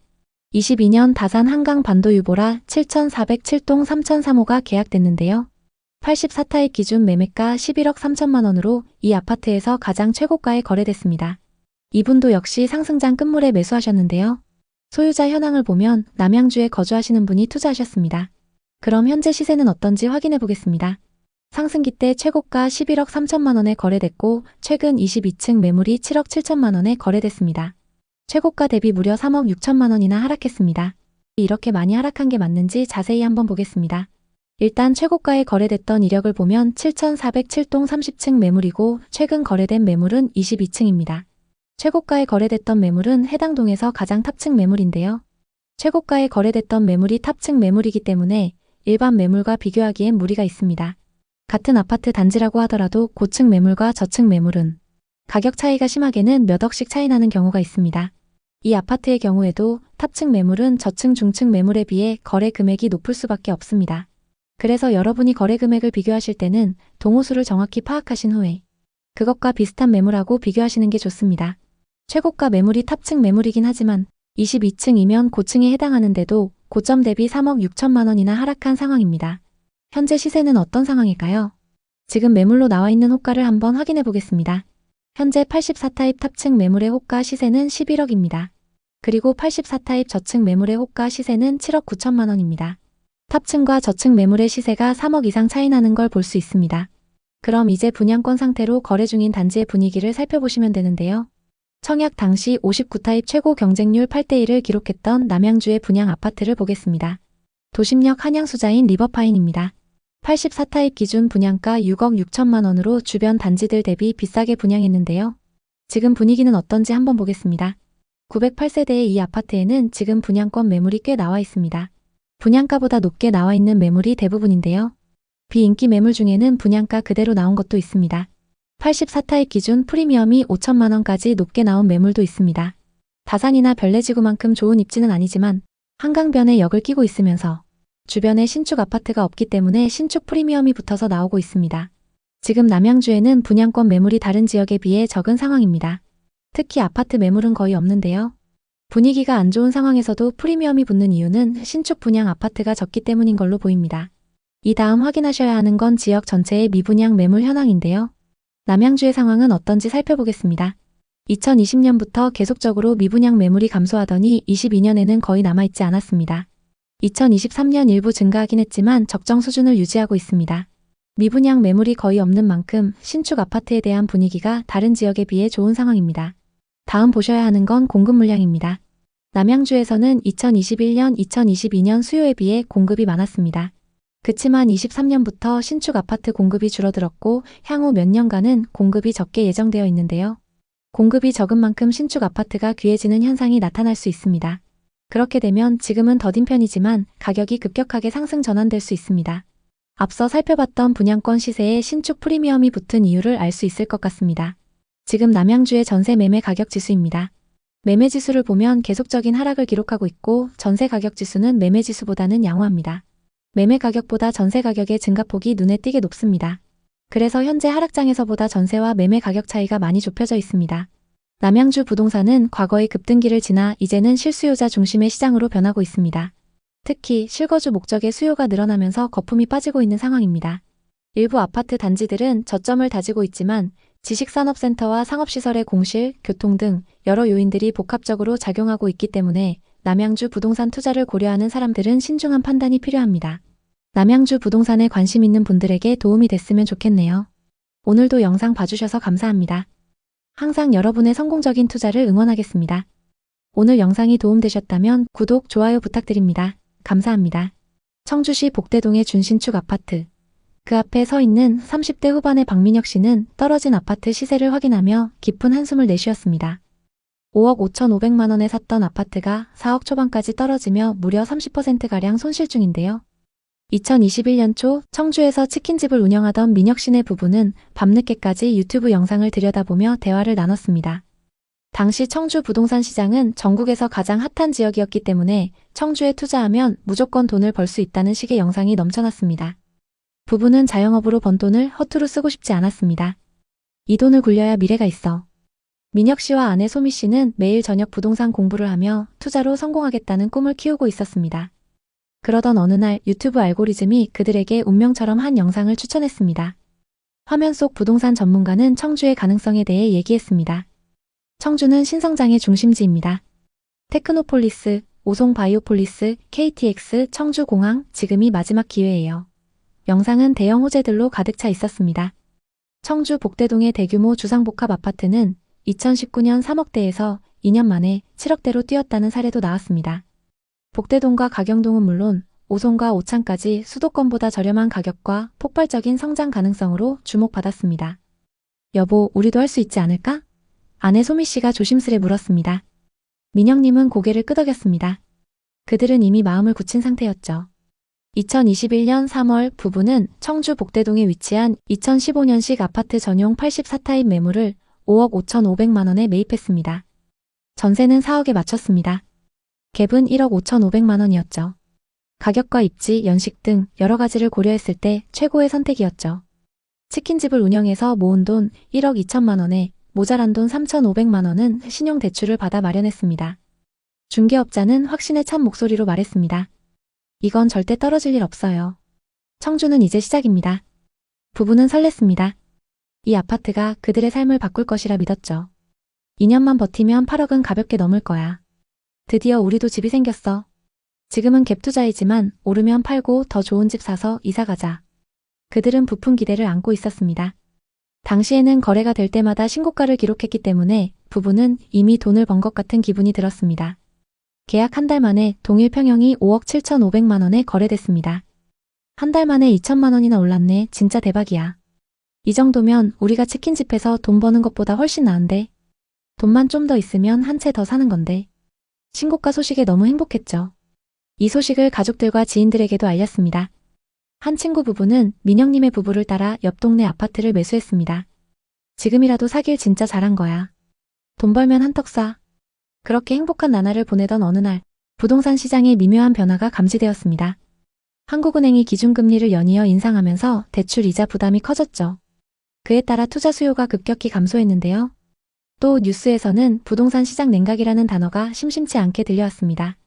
22년 다산 한강 반도유보라 7407동 3003호가 계약됐는데요. 84타입 기준 매매가 11억 3천만 원으로 이 아파트에서 가장 최고가에 거래됐습니다. 이분도 역시 상승장 끝물에 매수하셨는데요. 소유자 현황을 보면 남양주에 거주하시는 분이 투자하셨습니다. 그럼 현재 시세는 어떤지 확인해 보겠습니다. 상승기 때 최고가 11억 3천만 원에 거래됐고 최근 22층 매물이 7억 7천만 원에 거래됐습니다. 최고가 대비 무려 3억 6천만 원이나 하락했습니다. 이렇게 많이 하락한 게 맞는지 자세히 한번 보겠습니다. 일단 최고가에 거래됐던 이력을 보면 7407동 30층 매물이고 최근 거래된 매물은 22층입니다. 최고가에 거래됐던 매물은 해당 동에서 가장 탑층 매물인데요. 최고가에 거래됐던 매물이 탑층 매물이기 때문에 일반 매물과 비교하기엔 무리가 있습니다. 같은 아파트 단지라고 하더라도 고층 매물과 저층 매물은 가격 차이가 심하게는 몇 억씩 차이 나는 경우가 있습니다. 이 아파트의 경우에도 탑층 매물은 저층 중층 매물에 비해 거래 금액이 높을 수밖에 없습니다. 그래서 여러분이 거래 금액을 비교하실 때는 동호수를 정확히 파악하신 후에 그것과 비슷한 매물하고 비교하시는 게 좋습니다. 최고가 매물이 탑층 매물이긴 하지만 22층이면 고층에 해당하는데도 고점 대비 3억 6천만 원이나 하락한 상황입니다. 현재 시세는 어떤 상황일까요? 지금 매물로 나와 있는 호가를 한번 확인해 보겠습니다. 현재 84타입 탑층 매물의 호가 시세는 11억입니다. 그리고 84타입 저층 매물의 호가 시세는 7억 9천만 원입니다. 탑층과 저층 매물의 시세가 3억 이상 차이 나는 걸 볼 수 있습니다. 그럼 이제 분양권 상태로 거래 중인 단지의 분위기를 살펴보시면 되는데요. 청약 당시 59타입 최고 경쟁률 8대1을 기록했던 남양주의 분양 아파트를 보겠습니다. 도심역 한양수자인 리버파인입니다. 84타입 기준 분양가 6억 6천만 원으로 주변 단지들 대비 비싸게 분양했는데요. 지금 분위기는 어떤지 한번 보겠습니다. 908세대의 이 아파트에는 지금 분양권 매물이 꽤 나와 있습니다. 분양가보다 높게 나와 있는 매물이 대부분인데요. 비인기 매물 중에는 분양가 그대로 나온 것도 있습니다. 84타입 기준 프리미엄이 5천만 원까지 높게 나온 매물도 있습니다. 다산이나 별내지구만큼 좋은 입지는 아니지만 한강변에 역을 끼고 있으면서 주변에 신축 아파트가 없기 때문에 신축 프리미엄이 붙어서 나오고 있습니다. 지금 남양주에는 분양권 매물이 다른 지역에 비해 적은 상황입니다. 특히 아파트 매물은 거의 없는데요. 분위기가 안 좋은 상황에서도 프리미엄이 붙는 이유는 신축 분양 아파트가 적기 때문인 걸로 보입니다. 이 다음 확인하셔야 하는 건 지역 전체의 미분양 매물 현황인데요. 남양주의 상황은 어떤지 살펴보겠습니다. 2020년부터 계속적으로 미분양 매물이 감소하더니 22년에는 거의 남아있지 않았습니다. 2023년 일부 증가하긴 했지만 적정 수준을 유지하고 있습니다. 미분양 매물이 거의 없는 만큼 신축 아파트에 대한 분위기가 다른 지역에 비해 좋은 상황입니다. 다음 보셔야 하는 건 공급 물량입니다. 남양주에서는 2021년, 2022년 수요에 비해 공급이 많았습니다. 그치만 23년부터 신축 아파트 공급이 줄어들었고 향후 몇 년간은 공급이 적게 예정되어 있는데요. 공급이 적은 만큼 신축 아파트가 귀해지는 현상이 나타날 수 있습니다. 그렇게 되면 지금은 더딘 편이지만 가격이 급격하게 상승 전환될 수 있습니다. 앞서 살펴봤던 분양권 시세에 신축 프리미엄이 붙은 이유를 알 수 있을 것 같습니다. 지금 남양주의 전세 매매 가격 지수입니다. 매매 지수를 보면 계속적인 하락을 기록하고 있고 전세 가격 지수는 매매 지수보다는 양호합니다. 매매 가격보다 전세 가격의 증가폭이 눈에 띄게 높습니다. 그래서 현재 하락장에서보다 전세와 매매 가격 차이가 많이 좁혀져 있습니다. 남양주 부동산은 과거의 급등기를 지나 이제는 실수요자 중심의 시장으로 변하고 있습니다. 특히 실거주 목적의 수요가 늘어나면서 거품이 빠지고 있는 상황입니다. 일부 아파트 단지들은 저점을 다지고 있지만 지식산업센터와 상업시설의 공실, 교통 등 여러 요인들이 복합적으로 작용하고 있기 때문에 남양주 부동산 투자를 고려하는 사람들은 신중한 판단이 필요합니다. 남양주 부동산에 관심 있는 분들에게 도움이 됐으면 좋겠네요. 오늘도 영상 봐주셔서 감사합니다. 항상 여러분의 성공적인 투자를 응원하겠습니다. 오늘 영상이 도움되셨다면 구독, 좋아요 부탁드립니다. 감사합니다. 청주시 복대동의 준신축 아파트. 그 앞에 서 있는 30대 후반의 박민혁 씨는 떨어진 아파트 시세를 확인하며 깊은 한숨을 내쉬었습니다. 5억 5,500만 원에 샀던 아파트가 4억 초반까지 떨어지며 무려 30%가량 손실 중인데요. 2021년 초 청주에서 치킨집을 운영하던 민혁 씨네 부부는 밤늦게까지 유튜브 영상을 들여다보며 대화를 나눴습니다. 당시 청주 부동산 시장은 전국에서 가장 핫한 지역이었기 때문에 청주에 투자하면 무조건 돈을 벌 수 있다는 식의 영상이 넘쳐났습니다. 부부는 자영업으로 번 돈을 허투루 쓰고 싶지 않았습니다. 이 돈을 굴려야 미래가 있어. 민혁 씨와 아내 소미 씨는 매일 저녁 부동산 공부를 하며 투자로 성공하겠다는 꿈을 키우고 있었습니다. 그러던 어느 날 유튜브 알고리즘이 그들에게 운명처럼 한 영상을 추천했습니다. 화면 속 부동산 전문가는 청주의 가능성에 대해 얘기했습니다. 청주는 신성장의 중심지입니다. 테크노폴리스, 오송바이오폴리스, KTX, 청주공항, 지금이 마지막 기회예요. 영상은 대형 호재들로 가득 차 있었습니다. 청주 복대동의 대규모 주상복합 아파트는 2019년 3억대에서 2년 만에 7억대로 뛰었다는 사례도 나왔습니다. 복대동과 가경동은 물론 오송과 오창까지 수도권보다 저렴한 가격과 폭발적인 성장 가능성으로 주목받았습니다. 여보, 우리도 할 수 있지 않을까? 아내 소미 씨가 조심스레 물었습니다. 민영님은 고개를 끄덕였습니다. 그들은 이미 마음을 굳힌 상태였죠. 2021년 3월 부부는 청주 복대동에 위치한 2015년식 아파트 전용 84타입 매물을 5억 5,500만 원에 매입했습니다. 전세는 4억에 맞췄습니다. 갭은 1억 5,500만 원이었죠. 가격과 입지, 연식 등 여러 가지를 고려했을 때 최고의 선택이었죠. 치킨집을 운영해서 모은 돈 1억 2천만 원에 모자란 돈 3,500만 원은 신용대출을 받아 마련했습니다. 중개업자는 확신에 찬 목소리로 말했습니다. 이건 절대 떨어질 일 없어요. 청주는 이제 시작입니다. 부부는 설렜습니다. 이 아파트가 그들의 삶을 바꿀 것이라 믿었죠. 2년만 버티면 8억은 가볍게 넘을 거야. 드디어 우리도 집이 생겼어. 지금은 갭 투자이지만 오르면 팔고 더 좋은 집 사서 이사 가자. 그들은 부푼 기대를 안고 있었습니다. 당시에는 거래가 될 때마다 신고가를 기록했기 때문에 부부는 이미 돈을 번 것 같은 기분이 들었습니다. 계약 한 달 만에 동일 평형이 5억 7,500만 원에 거래됐습니다. 한 달 만에 2천만 원이나 올랐네. 진짜 대박이야. 이 정도면 우리가 치킨집에서 돈 버는 것보다 훨씬 나은데. 돈만 좀 더 있으면 한 채 더 사는 건데. 신고가 소식에 너무 행복했죠. 이 소식을 가족들과 지인들에게도 알렸습니다. 한 친구 부부는 민영님의 부부를 따라 옆 동네 아파트를 매수했습니다. 지금이라도 사길 진짜 잘한 거야. 돈 벌면 한턱 쏴. 그렇게 행복한 나날을 보내던 어느 날 부동산 시장에 미묘한 변화가 감지되었습니다. 한국은행이 기준금리를 연이어 인상하면서 대출 이자 부담이 커졌죠. 그에 따라 투자 수요가 급격히 감소했는데요. 또 뉴스에서는 부동산 시장 냉각이라는 단어가 심심치 않게 들려왔습니다.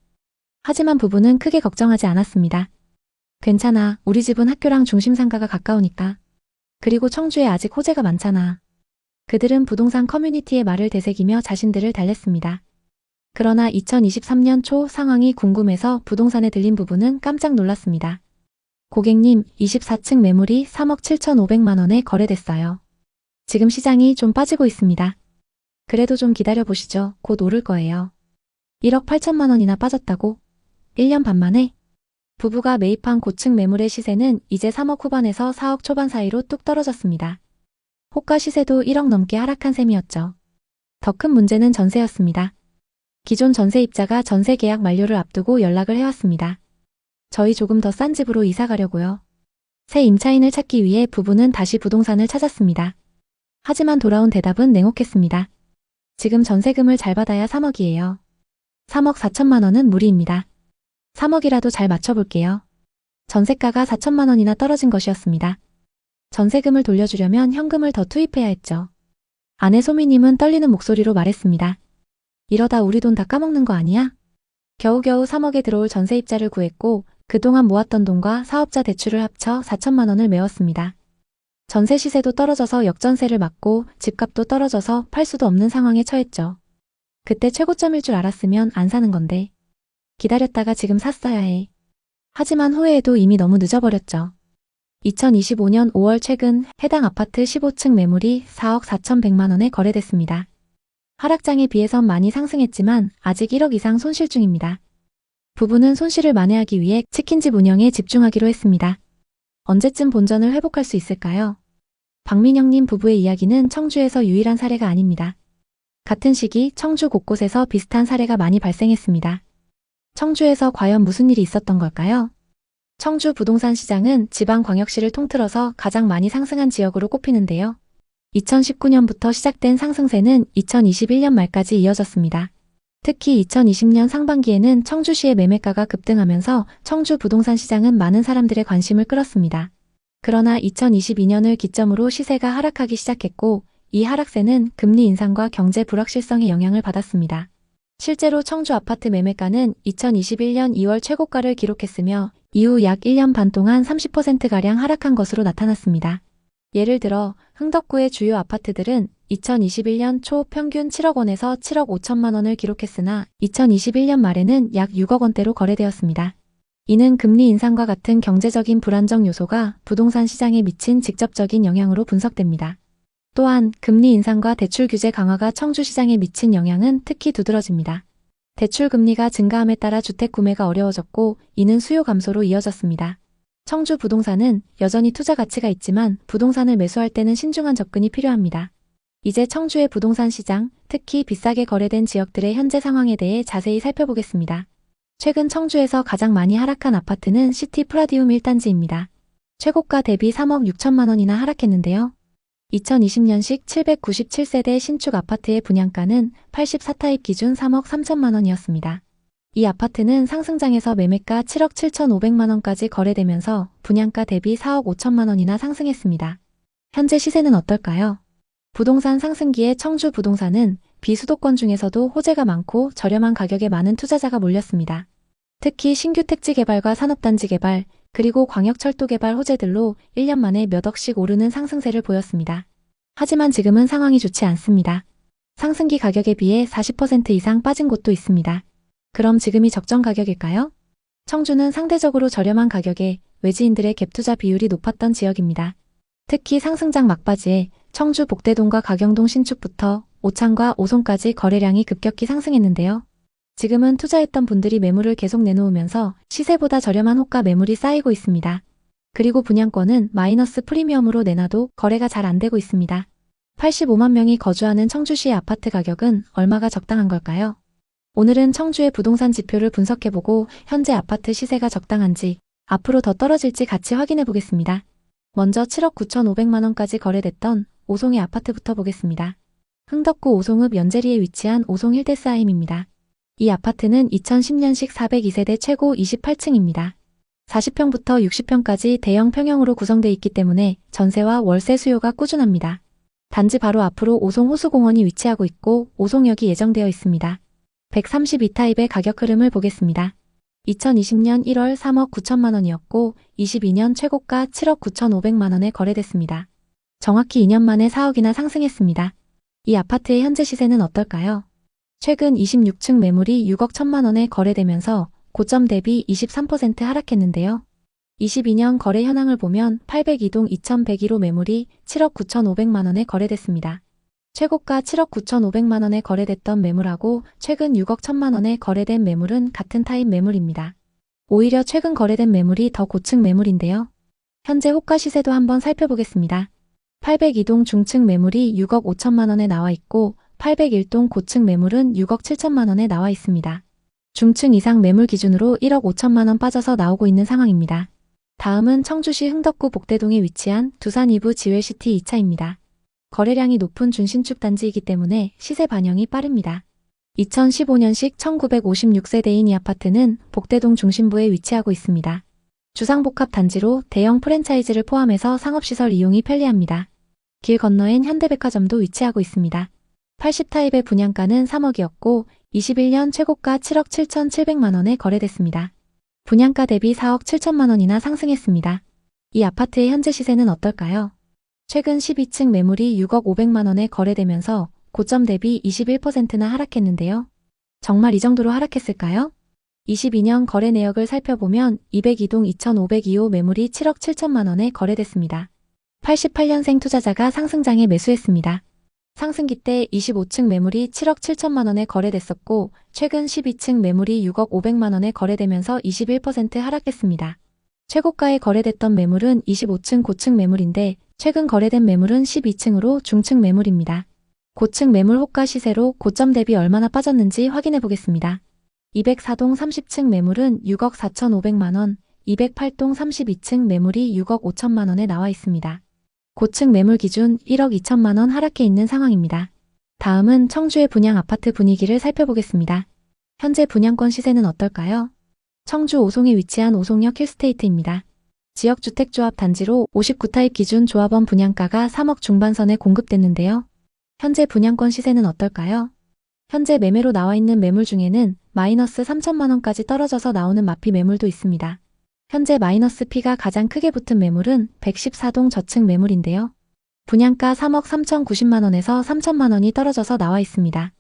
하지만 부부는 크게 걱정하지 않았습니다. 괜찮아, 우리 집은 학교랑 중심 상가가 가까우니까. 그리고 청주에 아직 호재가 많잖아. 그들은 부동산 커뮤니티의 말을 되새기며 자신들을 달랬습니다. 그러나 2023년 초 상황이 궁금해서 부동산에 들린 부부는 깜짝 놀랐습니다. 고객님, 24층 매물이 3억 7,500만 원에 거래됐어요. 지금 시장이 좀 빠지고 있습니다. 그래도 좀 기다려보시죠. 곧 오를 거예요. 1억 8천만 원이나 빠졌다고? 1년 반 만에? 부부가 매입한 고층 매물의 시세는 이제 3억 후반에서 4억 초반 사이로 뚝 떨어졌습니다. 호가 시세도 1억 넘게 하락한 셈이었죠. 더 큰 문제는 전세였습니다. 기존 전세입자가 전세 계약 만료를 앞두고 연락을 해왔습니다. 저희 조금 더 싼 집으로 이사 가려고요. 새 임차인을 찾기 위해 부부는 다시 부동산을 찾았습니다. 하지만 돌아온 대답은 냉혹했습니다. 지금 전세금을 잘 받아야 3억이에요. 3억 4천만 원은 무리입니다. 3억이라도 잘 맞춰볼게요. 전세가가 4천만 원이나 떨어진 것이었습니다. 전세금을 돌려주려면 현금을 더 투입해야 했죠. 아내 소미님은 떨리는 목소리로 말했습니다. 이러다 우리 돈 다 까먹는 거 아니야? 겨우겨우 3억에 들어올 전세입자를 구했고 그동안 모았던 돈과 사업자 대출을 합쳐 4천만 원을 메웠습니다. 전세 시세도 떨어져서 역전세를 맞고 집값도 떨어져서 팔 수도 없는 상황에 처했죠. 그때 최고점일 줄 알았으면 안 사는 건데. 기다렸다가 지금 샀어야 해. 하지만 후회해도 이미 너무 늦어버렸죠. 2025년 5월 최근 해당 아파트 15층 매물이 4억 4,100만 원에 거래됐습니다. 하락장에 비해선 많이 상승했지만 아직 1억 이상 손실 중입니다. 부부는 손실을 만회하기 위해 치킨집 운영에 집중하기로 했습니다. 언제쯤 본전을 회복할 수 있을까요? 박민영님 부부의 이야기는 청주에서 유일한 사례가 아닙니다. 같은 시기 청주 곳곳에서 비슷한 사례가 많이 발생했습니다. 청주에서 과연 무슨 일이 있었던 걸까요? 청주 부동산 시장은 지방광역시를 통틀어서 가장 많이 상승한 지역으로 꼽히는데요. 2019년부터 시작된 상승세는 2021년 말까지 이어졌습니다. 특히 2020년 상반기에는 청주시의 매매가가 급등하면서 청주 부동산 시장은 많은 사람들의 관심을 끌었습니다. 그러나 2022년을 기점으로 시세가 하락하기 시작했고 이 하락세는 금리 인상과 경제 불확실성의 영향을 받았습니다. 실제로 청주 아파트 매매가는 2021년 2월 최고가를 기록했으며 이후 약 1년 반 동안 30%가량 하락한 것으로 나타났습니다. 예를 들어 흥덕구의 주요 아파트들은 2021년 초 평균 7억 원에서 7억 5천만 원을 기록했으나 2021년 말에는 약 6억 원대로 거래되었습니다. 이는 금리 인상과 같은 경제적인 불안정 요소가 부동산 시장에 미친 직접적인 영향으로 분석됩니다. 또한 금리 인상과 대출 규제 강화가 청주 시장에 미친 영향은 특히 두드러집니다. 대출 금리가 증가함에 따라 주택 구매가 어려워졌고 이는 수요 감소로 이어졌습니다. 청주 부동산은 여전히 투자 가치가 있지만 부동산을 매수할 때는 신중한 접근이 필요합니다. 이제 청주의 부동산 시장, 특히 비싸게 거래된 지역들의 현재 상황에 대해 자세히 살펴보겠습니다. 최근 청주에서 가장 많이 하락한 아파트는 시티 프라디움 1단지입니다. 최고가 대비 3억 6천만 원이나 하락했는데요. 2020년식 797세대 신축 아파트의 분양가는 84타입 기준 3억 3천만 원이었습니다. 이 아파트는 상승장에서 매매가 7억 7,500만 원까지 거래되면서 분양가 대비 4억 5천만 원이나 상승했습니다. 현재 시세는 어떨까요? 부동산 상승기에 청주 부동산은 비수도권 중에서도 호재가 많고 저렴한 가격에 많은 투자자가 몰렸습니다. 특히 신규 택지 개발과 산업단지 개발, 그리고 광역철도 개발 호재들로 1년 만에 몇 억씩 오르는 상승세를 보였습니다. 하지만 지금은 상황이 좋지 않습니다. 상승기 가격에 비해 40% 이상 빠진 곳도 있습니다. 그럼 지금이 적정 가격일까요? 청주는 상대적으로 저렴한 가격에 외지인들의 갭투자 비율이 높았던 지역입니다. 특히 상승장 막바지에 청주 복대동과 가경동 신축부터 오창과 오송까지 거래량이 급격히 상승했는데요. 지금은 투자했던 분들이 매물을 계속 내놓으면서 시세보다 저렴한 호가 매물이 쌓이고 있습니다. 그리고 분양권은 마이너스 프리미엄으로 내놔도 거래가 잘 안 되고 있습니다. 85만 명이 거주하는 청주시의 아파트 가격은 얼마가 적당한 걸까요? 오늘은 청주의 부동산 지표를 분석해보고 현재 아파트 시세가 적당한지 앞으로 더 떨어질지 같이 확인해보겠습니다. 먼저 7억 9,500만 원까지 거래됐던 오송의 아파트부터 보겠습니다. 흥덕구 오송읍 연재리에 위치한 오송 힐데스하임입니다. 이 아파트는 2010년식 402세대 최고 28층입니다. 40평부터 60평까지 대형 평형으로 구성되어 있기 때문에 전세와 월세 수요가 꾸준합니다. 단지 바로 앞으로 오송 호수공원이 위치하고 있고 오송역이 예정되어 있습니다. 132타입의 가격 흐름을 보겠습니다. 2020년 1월 3억 9천만 원이었고 22년 최고가 7억 9,500만 원에 거래됐습니다. 정확히 2년 만에 4억이나 상승했습니다. 이 아파트의 현재 시세는 어떨까요? 최근 26층 매물이 6억 1천만 원에 거래되면서 고점 대비 23% 하락했는데요. 22년 거래 현황을 보면 802동 2101호 매물이 7억 9,500만 원에 거래됐습니다. 최고가 7억 9,500만 원에 거래됐던 매물하고 최근 6억 1천만 원에 거래된 매물은 같은 타입 매물입니다. 오히려 최근 거래된 매물이 더 고층 매물인데요. 현재 호가 시세도 한번 살펴보겠습니다. 802동 중층 매물이 6억 5천만 원에 나와 있고 801동 고층 매물은 6억 7천만 원에 나와 있습니다. 중층 이상 매물 기준으로 1억 5천만 원 빠져서 나오고 있는 상황입니다. 다음은 청주시 흥덕구 복대동에 위치한 두산 이부 지웰시티 2차입니다. 거래량이 높은 준신축 단지이기 때문에 시세 반영이 빠릅니다. 2015년식 1956세대인 이 아파트는 복대동 중심부에 위치하고 있습니다. 주상복합 단지로 대형 프랜차이즈를 포함해서 상업시설 이용이 편리합니다. 길 건너엔 현대백화점도 위치하고 있습니다. 80타입의 분양가는 3억이었고 21년 최고가 7억 7,700만 원에 거래됐습니다. 분양가 대비 4억 7천만 원이나 상승했습니다. 이 아파트의 현재 시세는 어떨까요? 최근 12층 매물이 6억 500만 원에 거래되면서 고점 대비 21%나 하락했는데요. 정말 이 정도로 하락했을까요? 22년 거래 내역을 살펴보면 202동 2502호 매물이 7억 7천만 원에 거래됐습니다. 88년생 투자자가 상승장에 매수했습니다. 상승기 때 25층 매물이 7억 7천만 원에 거래됐었고 최근 12층 매물이 6억 500만 원에 거래되면서 21% 하락했습니다. 최고가에 거래됐던 매물은 25층 고층 매물인데 최근 거래된 매물은 12층으로 중층 매물입니다. 고층 매물 호가 시세로 고점 대비 얼마나 빠졌는지 확인해 보겠습니다. 204동 30층 매물은 6억 4,500만 원, 208동 32층 매물이 6억 5천만 원에 나와 있습니다. 고층 매물 기준 1억 2천만 원 하락해 있는 상황입니다. 다음은 청주의 분양 아파트 분위기를 살펴보겠습니다. 현재 분양권 시세는 어떨까요? 청주 오송에 위치한 오송역 힐스테이트입니다. 지역주택조합 단지로 59타입 기준 조합원 분양가가 3억 중반선에 공급됐는데요. 현재 분양권 시세는 어떨까요? 현재 매매로 나와 있는 매물 중에는 마이너스 3천만 원까지 떨어져서 나오는 마피 매물도 있습니다. 현재 마이너스 P가 가장 크게 붙은 매물은 114동 저층 매물인데요. 분양가 3억 3,090만 원에서 3천만 원이 떨어져서 나와 있습니다.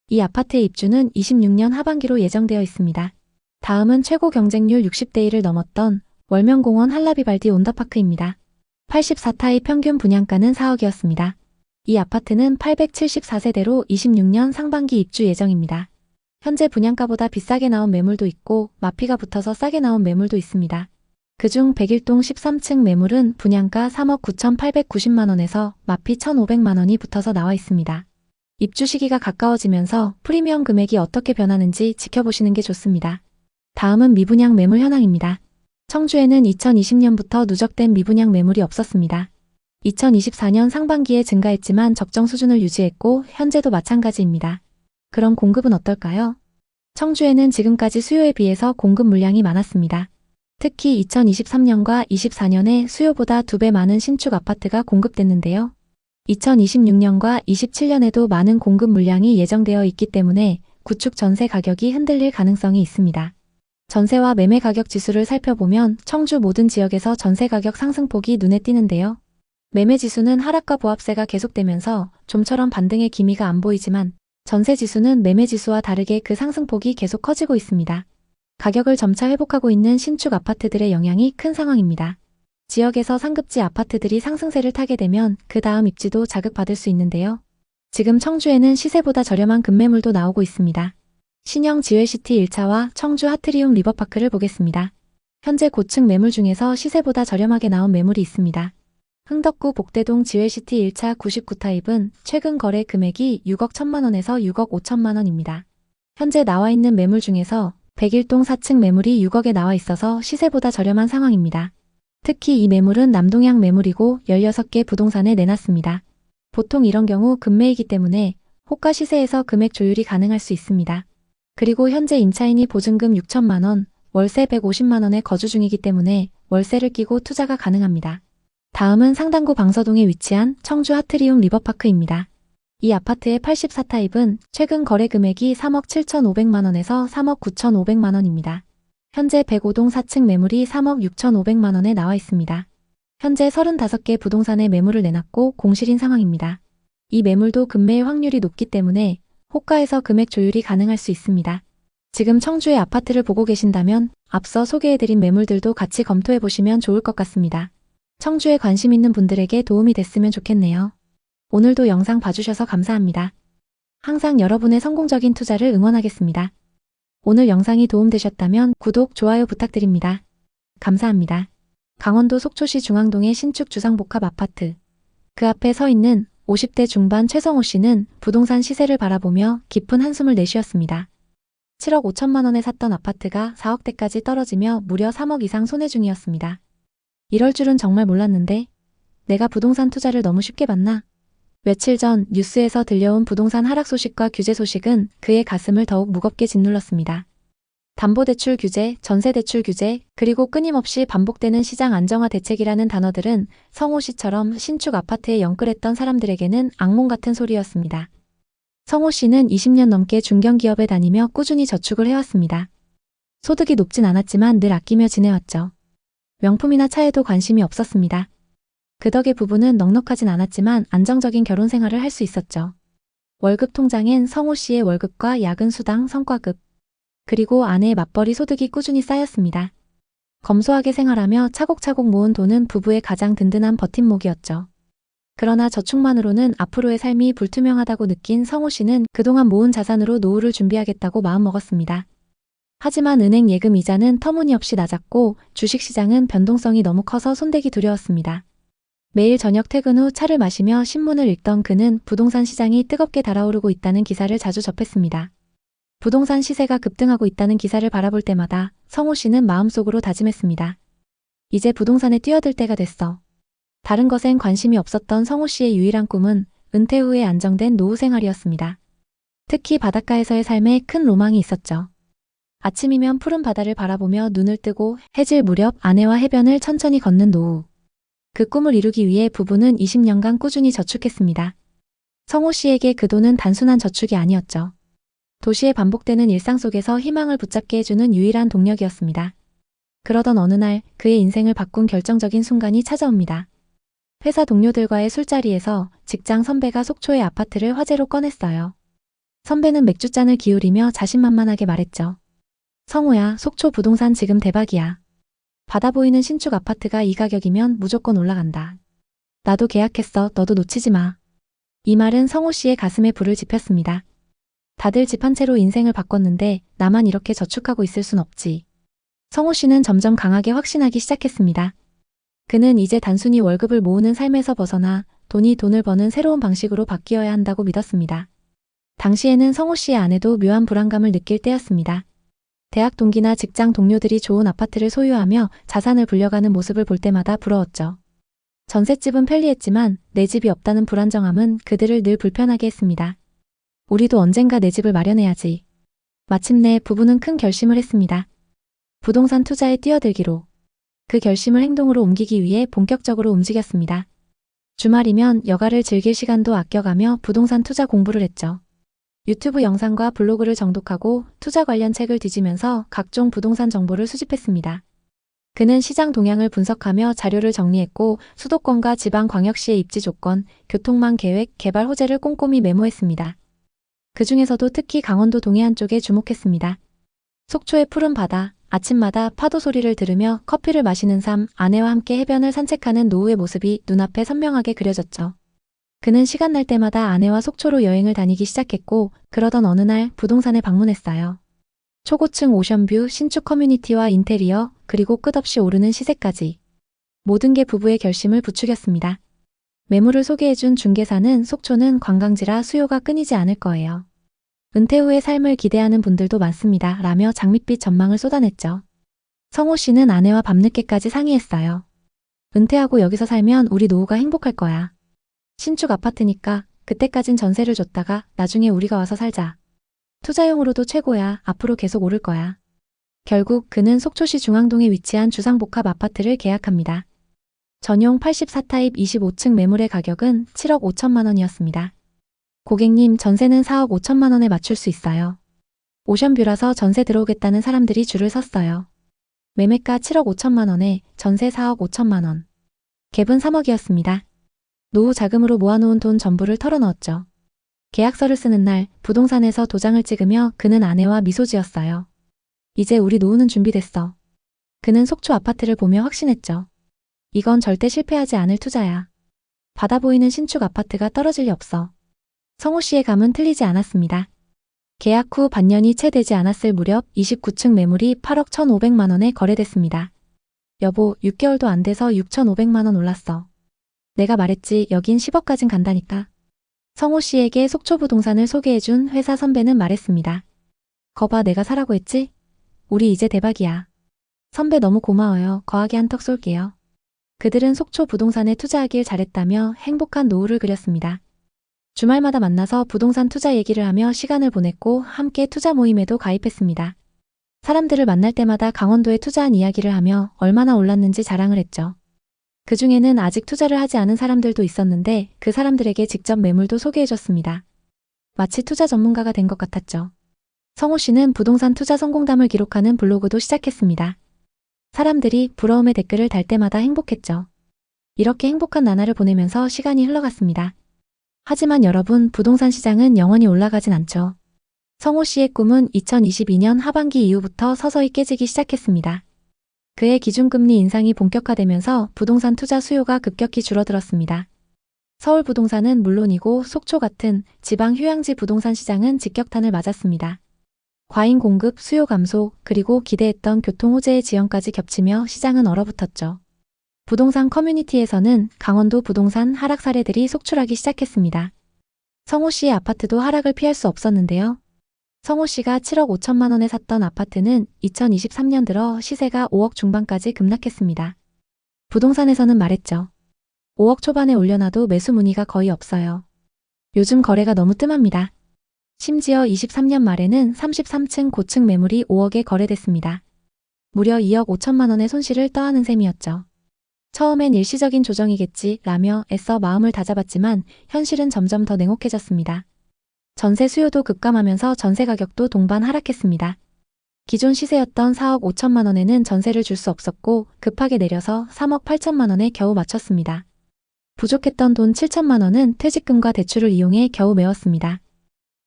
이 아파트의 입주는 26년 하반기로 예정되어 있습니다. 다음은 최고 경쟁률 60대 1을 넘었던 월명공원 한라비발디 온더파크입니다. 84타입 평균 분양가는 4억이었습니다. 이 아파트는 874세대로 26년 상반기 입주 예정입니다. 현재 분양가보다 비싸게 나온 매물도 있고 마피가 붙어서 싸게 나온 매물도 있습니다. 그중 101동 13층 매물은 분양가 3억 9,890만 원에서 마피 1,500만 원이 붙어서 나와 있습니다. 입주 시기가 가까워지면서 프리미엄 금액이 어떻게 변하는지 지켜보시는 게 좋습니다. 다음은 미분양 매물 현황입니다. 청주에는 2020년부터 누적된 미분양 매물이 없었습니다. 2024년 상반기에 증가했지만 적정 수준을 유지했고 현재도 마찬가지입니다. 그럼 공급은 어떨까요? 청주에는 지금까지 수요에 비해서 공급 물량이 많았습니다. 특히 2023년과 24년에 수요보다 2배 많은 신축 아파트가 공급됐는데요. 2026년과 27년에도 많은 공급 물량이 예정되어 있기 때문에 구축 전세 가격이 흔들릴 가능성이 있습니다. 전세와 매매 가격 지수를 살펴보면 청주 모든 지역에서 전세 가격 상승폭이 눈에 띄는데요. 매매 지수는 하락과 보합세가 계속되면서 좀처럼 반등의 기미가 안 보이지만 전세 지수는 매매 지수와 다르게 그 상승폭이 계속 커지고 있습니다. 가격을 점차 회복하고 있는 신축 아파트들의 영향이 큰 상황입니다. 지역에서 상급지 아파트들이 상승세를 타게 되면 그 다음 입지도 자극받을 수 있는데요. 지금 청주에는 시세보다 저렴한 급매물도 나오고 있습니다. 신형 지웰시티 1차와 청주 하트리움 리버파크를 보겠습니다. 현재 고층 매물 중에서 시세보다 저렴하게 나온 매물이 있습니다. 흥덕구 복대동 지웰시티 1차 99타입은 최근 거래 금액이 6억 1천만 원에서 6억 5천만 원입니다. 현재 나와 있는 매물 중에서 101동 4층 매물이 6억에 나와 있어서 시세보다 저렴한 상황입니다. 특히 이 매물은 남동향 매물이고 16개 부동산에 내놨습니다. 보통 이런 경우 급매이기 때문에 호가 시세에서 금액 조율이 가능할 수 있습니다. 그리고 현재 임차인이 보증금 6천만 원, 월세 150만 원에 거주 중이기 때문에 월세를 끼고 투자가 가능합니다. 다음은 상당구 방서동에 위치한 청주 하트리움 리버파크입니다. 이 아파트의 84타입은 최근 거래 금액이 3억 7,500만 원에서 3억 9,500만 원입니다. 현재 105동 4층 매물이 3억 6,500만 원에 나와 있습니다. 현재 35개 부동산에 매물을 내놨고 공실인 상황입니다. 이 매물도 급매일 확률이 높기 때문에 호가에서 금액 조율이 가능할 수 있습니다. 지금 청주의 아파트를 보고 계신다면 앞서 소개해드린 매물들도 같이 검토해보시면 좋을 것 같습니다. 청주에 관심 있는 분들에게 도움이 됐으면 좋겠네요. 오늘도 영상 봐주셔서 감사합니다. 항상 여러분의 성공적인 투자를 응원하겠습니다. 오늘 영상이 도움되셨다면 구독, 좋아요 부탁드립니다. 감사합니다. 강원도 속초시 중앙동의 신축 주상복합 아파트. 그 앞에 서 있는 50대 중반 최성호 씨는 부동산 시세를 바라보며 깊은 한숨을 내쉬었습니다. 7억 5천만 원에 샀던 아파트가 4억대까지 떨어지며 무려 3억 이상 손해 중이었습니다. 이럴 줄은 정말 몰랐는데 내가 부동산 투자를 너무 쉽게 봤나? 며칠 전 뉴스에서 들려온 부동산 하락 소식과 규제 소식은 그의 가슴을 더욱 무겁게 짓눌렀습니다. 담보대출 규제, 전세대출 규제, 그리고 끊임없이 반복되는 시장 안정화 대책이라는 단어들은 성호 씨처럼 신축 아파트에 영끌했던 사람들에게는 악몽 같은 소리였습니다. 성호 씨는 20년 넘게 중견기업에 다니며 꾸준히 저축을 해왔습니다. 소득이 높진 않았지만 늘 아끼며 지내왔죠. 명품이나 차에도 관심이 없었습니다. 그 덕에 부부는 넉넉하진 않았지만 안정적인 결혼 생활을 할 수 있었죠. 월급 통장엔 성호 씨의 월급과 야근 수당, 성과급, 그리고 아내의 맞벌이 소득이 꾸준히 쌓였습니다. 검소하게 생활하며 차곡차곡 모은 돈은 부부의 가장 든든한 버팀목이었죠. 그러나 저축만으로는 앞으로의 삶이 불투명하다고 느낀 성호 씨는 그동안 모은 자산으로 노후를 준비하겠다고 마음먹었습니다. 하지만 은행 예금 이자는 터무니없이 낮았고 주식시장은 변동성이 너무 커서 손대기 두려웠습니다. 매일 저녁 퇴근 후 차를 마시며 신문을 읽던 그는 부동산 시장이 뜨겁게 달아오르고 있다는 기사를 자주 접했습니다. 부동산 시세가 급등하고 있다는 기사를 바라볼 때마다 성호 씨는 마음속으로 다짐했습니다. 이제 부동산에 뛰어들 때가 됐어. 다른 것엔 관심이 없었던 성호 씨의 유일한 꿈은 은퇴 후에 안정된 노후 생활이었습니다. 특히 바닷가에서의 삶에 큰 로망이 있었죠. 아침이면 푸른 바다를 바라보며 눈을 뜨고 해질 무렵 아내와 해변을 천천히 걷는 노후. 그 꿈을 이루기 위해 부부는 20년간 꾸준히 저축했습니다. 성호 씨에게 그 돈은 단순한 저축이 아니었죠. 도시의 반복되는 일상 속에서 희망을 붙잡게 해주는 유일한 동력이었습니다. 그러던 어느 날 그의 인생을 바꾼 결정적인 순간이 찾아옵니다. 회사 동료들과의 술자리에서 직장 선배가 속초의 아파트를 화제로 꺼냈어요. 선배는 맥주잔을 기울이며 자신만만하게 말했죠. 성호야, 속초 부동산 지금 대박이야. 바다 보이는 신축 아파트가 이 가격이면 무조건 올라간다. 나도 계약했어. 너도 놓치지 마. 이 말은 성호 씨의 가슴에 불을 지폈습니다. 다들 집 한 채로 인생을 바꿨는데 나만 이렇게 저축하고 있을 순 없지. 성호 씨는 점점 강하게 확신하기 시작했습니다. 그는 이제 단순히 월급을 모으는 삶에서 벗어나 돈이 돈을 버는 새로운 방식으로 바뀌어야 한다고 믿었습니다. 당시에는 성호 씨의 아내도 묘한 불안감을 느낄 때였습니다. 대학 동기나 직장 동료들이 좋은 아파트를 소유하며 자산을 불려가는 모습을 볼 때마다 부러웠죠. 전셋집은 편리했지만 내 집이 없다는 불안정함은 그들을 늘 불편하게 했습니다. 우리도 언젠가 내 집을 마련해야지. 마침내 부부는 큰 결심을 했습니다. 부동산 투자에 뛰어들기로. 그 결심을 행동으로 옮기기 위해 본격적으로 움직였습니다. 주말이면 여가를 즐길 시간도 아껴가며 부동산 투자 공부를 했죠. 유튜브 영상과 블로그를 정독하고 투자 관련 책을 뒤지면서 각종 부동산 정보를 수집했습니다. 그는 시장 동향을 분석하며 자료를 정리했고 수도권과 지방광역시의 입지 조건, 교통망 계획, 개발 호재를 꼼꼼히 메모했습니다. 그 중에서도 특히 강원도 동해안 쪽에 주목했습니다. 속초의 푸른 바다, 아침마다 파도 소리를 들으며 커피를 마시는 삶, 아내와 함께 해변을 산책하는 노후의 모습이 눈앞에 선명하게 그려졌죠. 그는 시간 날 때마다 아내와 속초로 여행을 다니기 시작했고 그러던 어느 날 부동산에 방문했어요. 초고층 오션뷰, 신축 커뮤니티와 인테리어, 그리고 끝없이 오르는 시세까지. 모든 게 부부의 결심을 부추겼습니다. 매물을 소개해준 중개사는 속초는 관광지라 수요가 끊이지 않을 거예요. 은퇴 후의 삶을 기대하는 분들도 많습니다. 라며 장밋빛 전망을 쏟아냈죠. 성호 씨는 아내와 밤늦게까지 상의했어요. 은퇴하고 여기서 살면 우리 노후가 행복할 거야. 신축 아파트니까 그때까진 전세를 줬다가 나중에 우리가 와서 살자. 투자용으로도 최고야. 앞으로 계속 오를 거야. 결국 그는 속초시 중앙동에 위치한 주상복합 아파트를 계약합니다. 전용 84타입 25층 매물의 가격은 7억 5천만 원이었습니다. 고객님, 전세는 4억 5천만 원에 맞출 수 있어요. 오션뷰라서 전세 들어오겠다는 사람들이 줄을 섰어요. 매매가 7억 5천만 원에 전세 4억 5천만 원. 갭은 3억이었습니다. 노후 자금으로 모아놓은 돈 전부를 털어넣었죠. 계약서를 쓰는 날 부동산에서 도장을 찍으며 그는 아내와 미소 지었어요. 이제 우리 노후는 준비됐어. 그는 속초 아파트를 보며 확신했죠. 이건 절대 실패하지 않을 투자야. 바다 보이는 신축 아파트가 떨어질 리 없어. 성호 씨의 감은 틀리지 않았습니다. 계약 후 반년이 채 되지 않았을 무렵 29층 매물이 8억 1,500만 원에 거래됐습니다. 여보, 6개월도 안 돼서 6,500만 원 올랐어. 내가 말했지, 여긴 10억까진 간다니까. 성호 씨에게 속초부동산을 소개해준 회사 선배는 말했습니다. 거봐, 내가 사라고 했지? 우리 이제 대박이야. 선배 너무 고마워요. 거하게 한턱 쏠게요. 그들은 속초 부동산에 투자하길 잘했다며 행복한 노후를 그렸습니다. 주말마다 만나서 부동산 투자 얘기를 하며 시간을 보냈고 함께 투자 모임에도 가입했습니다. 사람들을 만날 때마다 강원도에 투자한 이야기를 하며 얼마나 올랐는지 자랑을 했죠. 그 중에는 아직 투자를 하지 않은 사람들도 있었는데 그 사람들에게 직접 매물도 소개해줬습니다. 마치 투자 전문가가 된 것 같았죠. 성호 씨는 부동산 투자 성공담을 기록하는 블로그도 시작했습니다. 사람들이 부러움의 댓글을 달 때마다 행복했죠. 이렇게 행복한 나날을 보내면서 시간이 흘러갔습니다. 하지만 여러분, 부동산 시장은 영원히 올라가진 않죠. 성호 씨의 꿈은 2022년 하반기 이후부터 서서히 깨지기 시작했습니다. 그의 기준금리 인상이 본격화되면서 부동산 투자 수요가 급격히 줄어들었습니다. 서울 부동산은 물론이고 속초 같은 지방 휴양지 부동산 시장은 직격탄을 맞았습니다. 과잉 공급, 수요 감소, 그리고 기대했던 교통 호재의 지연까지 겹치며 시장은 얼어붙었죠. 부동산 커뮤니티에서는 강원도 부동산 하락 사례들이 속출하기 시작했습니다. 성호 씨의 아파트도 하락을 피할 수 없었는데요. 성호 씨가 7억 5천만 원에 샀던 아파트는 2023년 들어 시세가 5억 중반까지 급락했습니다. 부동산에서는 말했죠. 5억 초반에 올려놔도 매수 문의가 거의 없어요. 요즘 거래가 너무 뜸합니다. 심지어 23년 말에는 33층 고층 매물이 5억에 거래됐습니다. 무려 2억 5천만 원의 손실을 떠안은 셈이었죠. 처음엔 일시적인 조정이겠지 라며 애써 마음을 다잡았지만 현실은 점점 더 냉혹해졌습니다. 전세 수요도 급감하면서 전세 가격도 동반 하락했습니다. 기존 시세였던 4억 5천만 원에는 전세를 줄 수 없었고 급하게 내려서 3억 8천만 원에 겨우 맞췄습니다. 부족했던 돈 7천만 원은 퇴직금과 대출을 이용해 겨우 메웠습니다.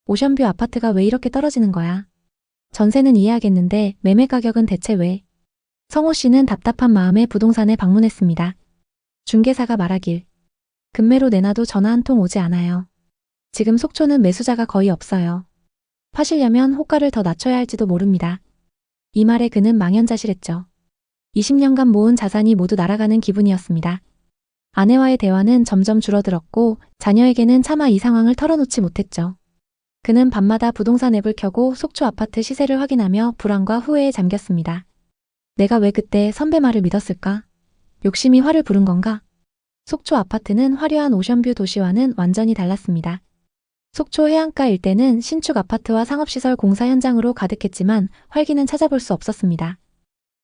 오션뷰 아파트가 왜 이렇게 떨어지는 거야? 전세는 이해하겠는데 매매 가격은 대체 왜? 성호 씨는 답답한 마음에 부동산에 방문했습니다. 중개사가 말하길. 급매로 내놔도 전화 한 통 오지 않아요. 지금 속초는 매수자가 거의 없어요. 파시려면 호가를 더 낮춰야 할지도 모릅니다. 이 말에 그는 망연자실했죠. 20년간 모은 자산이 모두 날아가는 기분이었습니다. 아내와의 대화는 점점 줄어들었고 자녀에게는 차마 이 상황을 털어놓지 못했죠. 그는 밤마다 부동산 앱을 켜고 속초 아파트 시세를 확인하며 불안과 후회에 잠겼습니다. 내가 왜 그때 선배 말을 믿었을까? 욕심이 화를 부른 건가? 속초 아파트는 화려한 오션뷰 도시와는 완전히 달랐습니다. 속초 해안가 일대는 신축 아파트와 상업시설 공사 현장으로 가득했지만 활기는 찾아볼 수 없었습니다.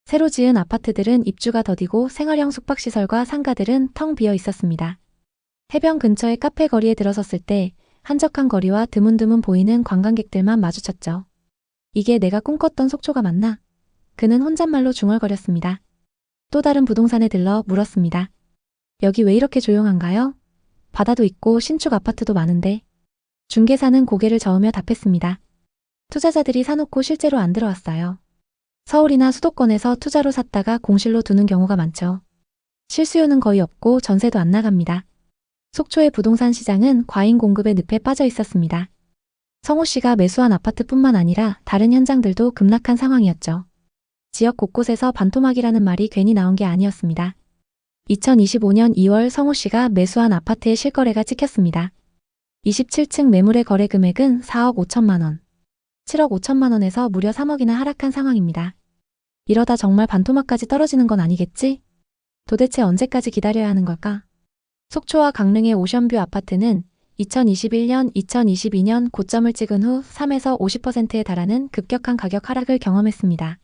새로 지은 아파트들은 입주가 더디고 생활형 숙박시설과 상가들은 텅 비어 있었습니다. 해변 근처의 카페 거리에 들어섰을 때 한적한 거리와 드문드문 보이는 관광객들만 마주쳤죠. 이게 내가 꿈꿨던 속초가 맞나? 그는 혼잣말로 중얼거렸습니다. 또 다른 부동산에 들러 물었습니다. 여기 왜 이렇게 조용한가요? 바다도 있고 신축 아파트도 많은데. 중개사는 고개를 저으며 답했습니다. 투자자들이 사놓고 실제로 안 들어왔어요. 서울이나 수도권에서 투자로 샀다가 공실로 두는 경우가 많죠. 실수요는 거의 없고 전세도 안 나갑니다. 속초의 부동산 시장은 과잉 공급의 늪에 빠져 있었습니다. 성호 씨가 매수한 아파트뿐만 아니라 다른 현장들도 급락한 상황이었죠. 지역 곳곳에서 반토막이라는 말이 괜히 나온 게 아니었습니다. 2025년 2월 성호 씨가 매수한 아파트의 실거래가 찍혔습니다. 27층 매물의 거래 금액은 4억 5천만 원. 7억 5천만 원에서 무려 3억이나 하락한 상황입니다. 이러다 정말 반토막까지 떨어지는 건 아니겠지? 도대체 언제까지 기다려야 하는 걸까? 속초와 강릉의 오션뷰 아파트는 2021년, 2022년 고점을 찍은 후 3에서 50%에 달하는 급격한 가격 하락을 경험했습니다.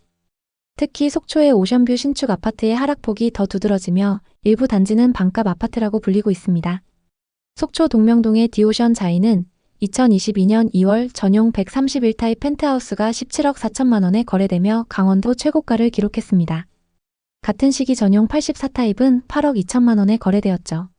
특히 속초의 오션뷰 신축 아파트의 하락폭이 더 두드러지며 일부 단지는 반값 아파트라고 불리고 있습니다. 속초 동명동의 디오션 자이는 2022년 2월 전용 131타입 펜트하우스가 17억 4천만 원에 거래되며 강원도 최고가를 기록했습니다. 같은 시기 전용 84타입은 8억 2천만 원에 거래되었죠.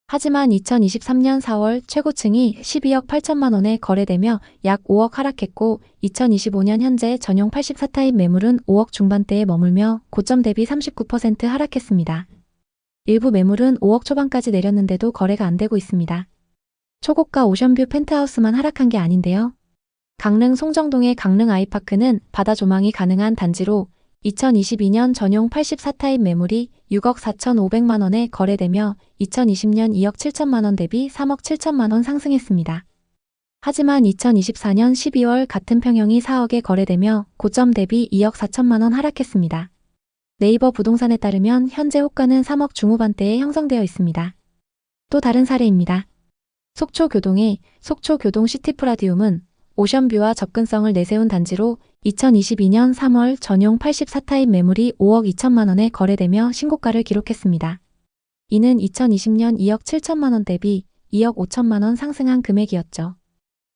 하지만 2023년 4월 최고층이 12억 8천만 원에 거래되며 약 5억 하락했고 2025년 현재 전용 84타입 매물은 5억 중반대에 머물며 고점 대비 39% 하락했습니다. 일부 매물은 5억 초반까지 내렸는데도 거래가 안 되고 있습니다. 초고가 오션뷰 펜트하우스만 하락한 게 아닌데요. 강릉 송정동의 강릉 아이파크는 바다 조망이 가능한 단지로 2022년 전용 84타입 매물이 6억 4,500만 원에 거래되며 2020년 2억 7천만 원 대비 3억 7천만 원 상승했습니다. 하지만 2024년 12월 같은 평형이 4억에 거래되며 고점 대비 2억 4천만 원 하락했습니다. 네이버 부동산에 따르면 현재 호가는 3억 중후반대에 형성되어 있습니다. 또 다른 사례입니다. 속초교동의 속초교동 시티프라디움은 오션뷰와 접근성을 내세운 단지로 2022년 3월 전용 84타입 매물이 5억 2천만 원에 거래되며 신고가를 기록했습니다. 이는 2020년 2억 7천만 원 대비 2억 5천만 원 상승한 금액이었죠.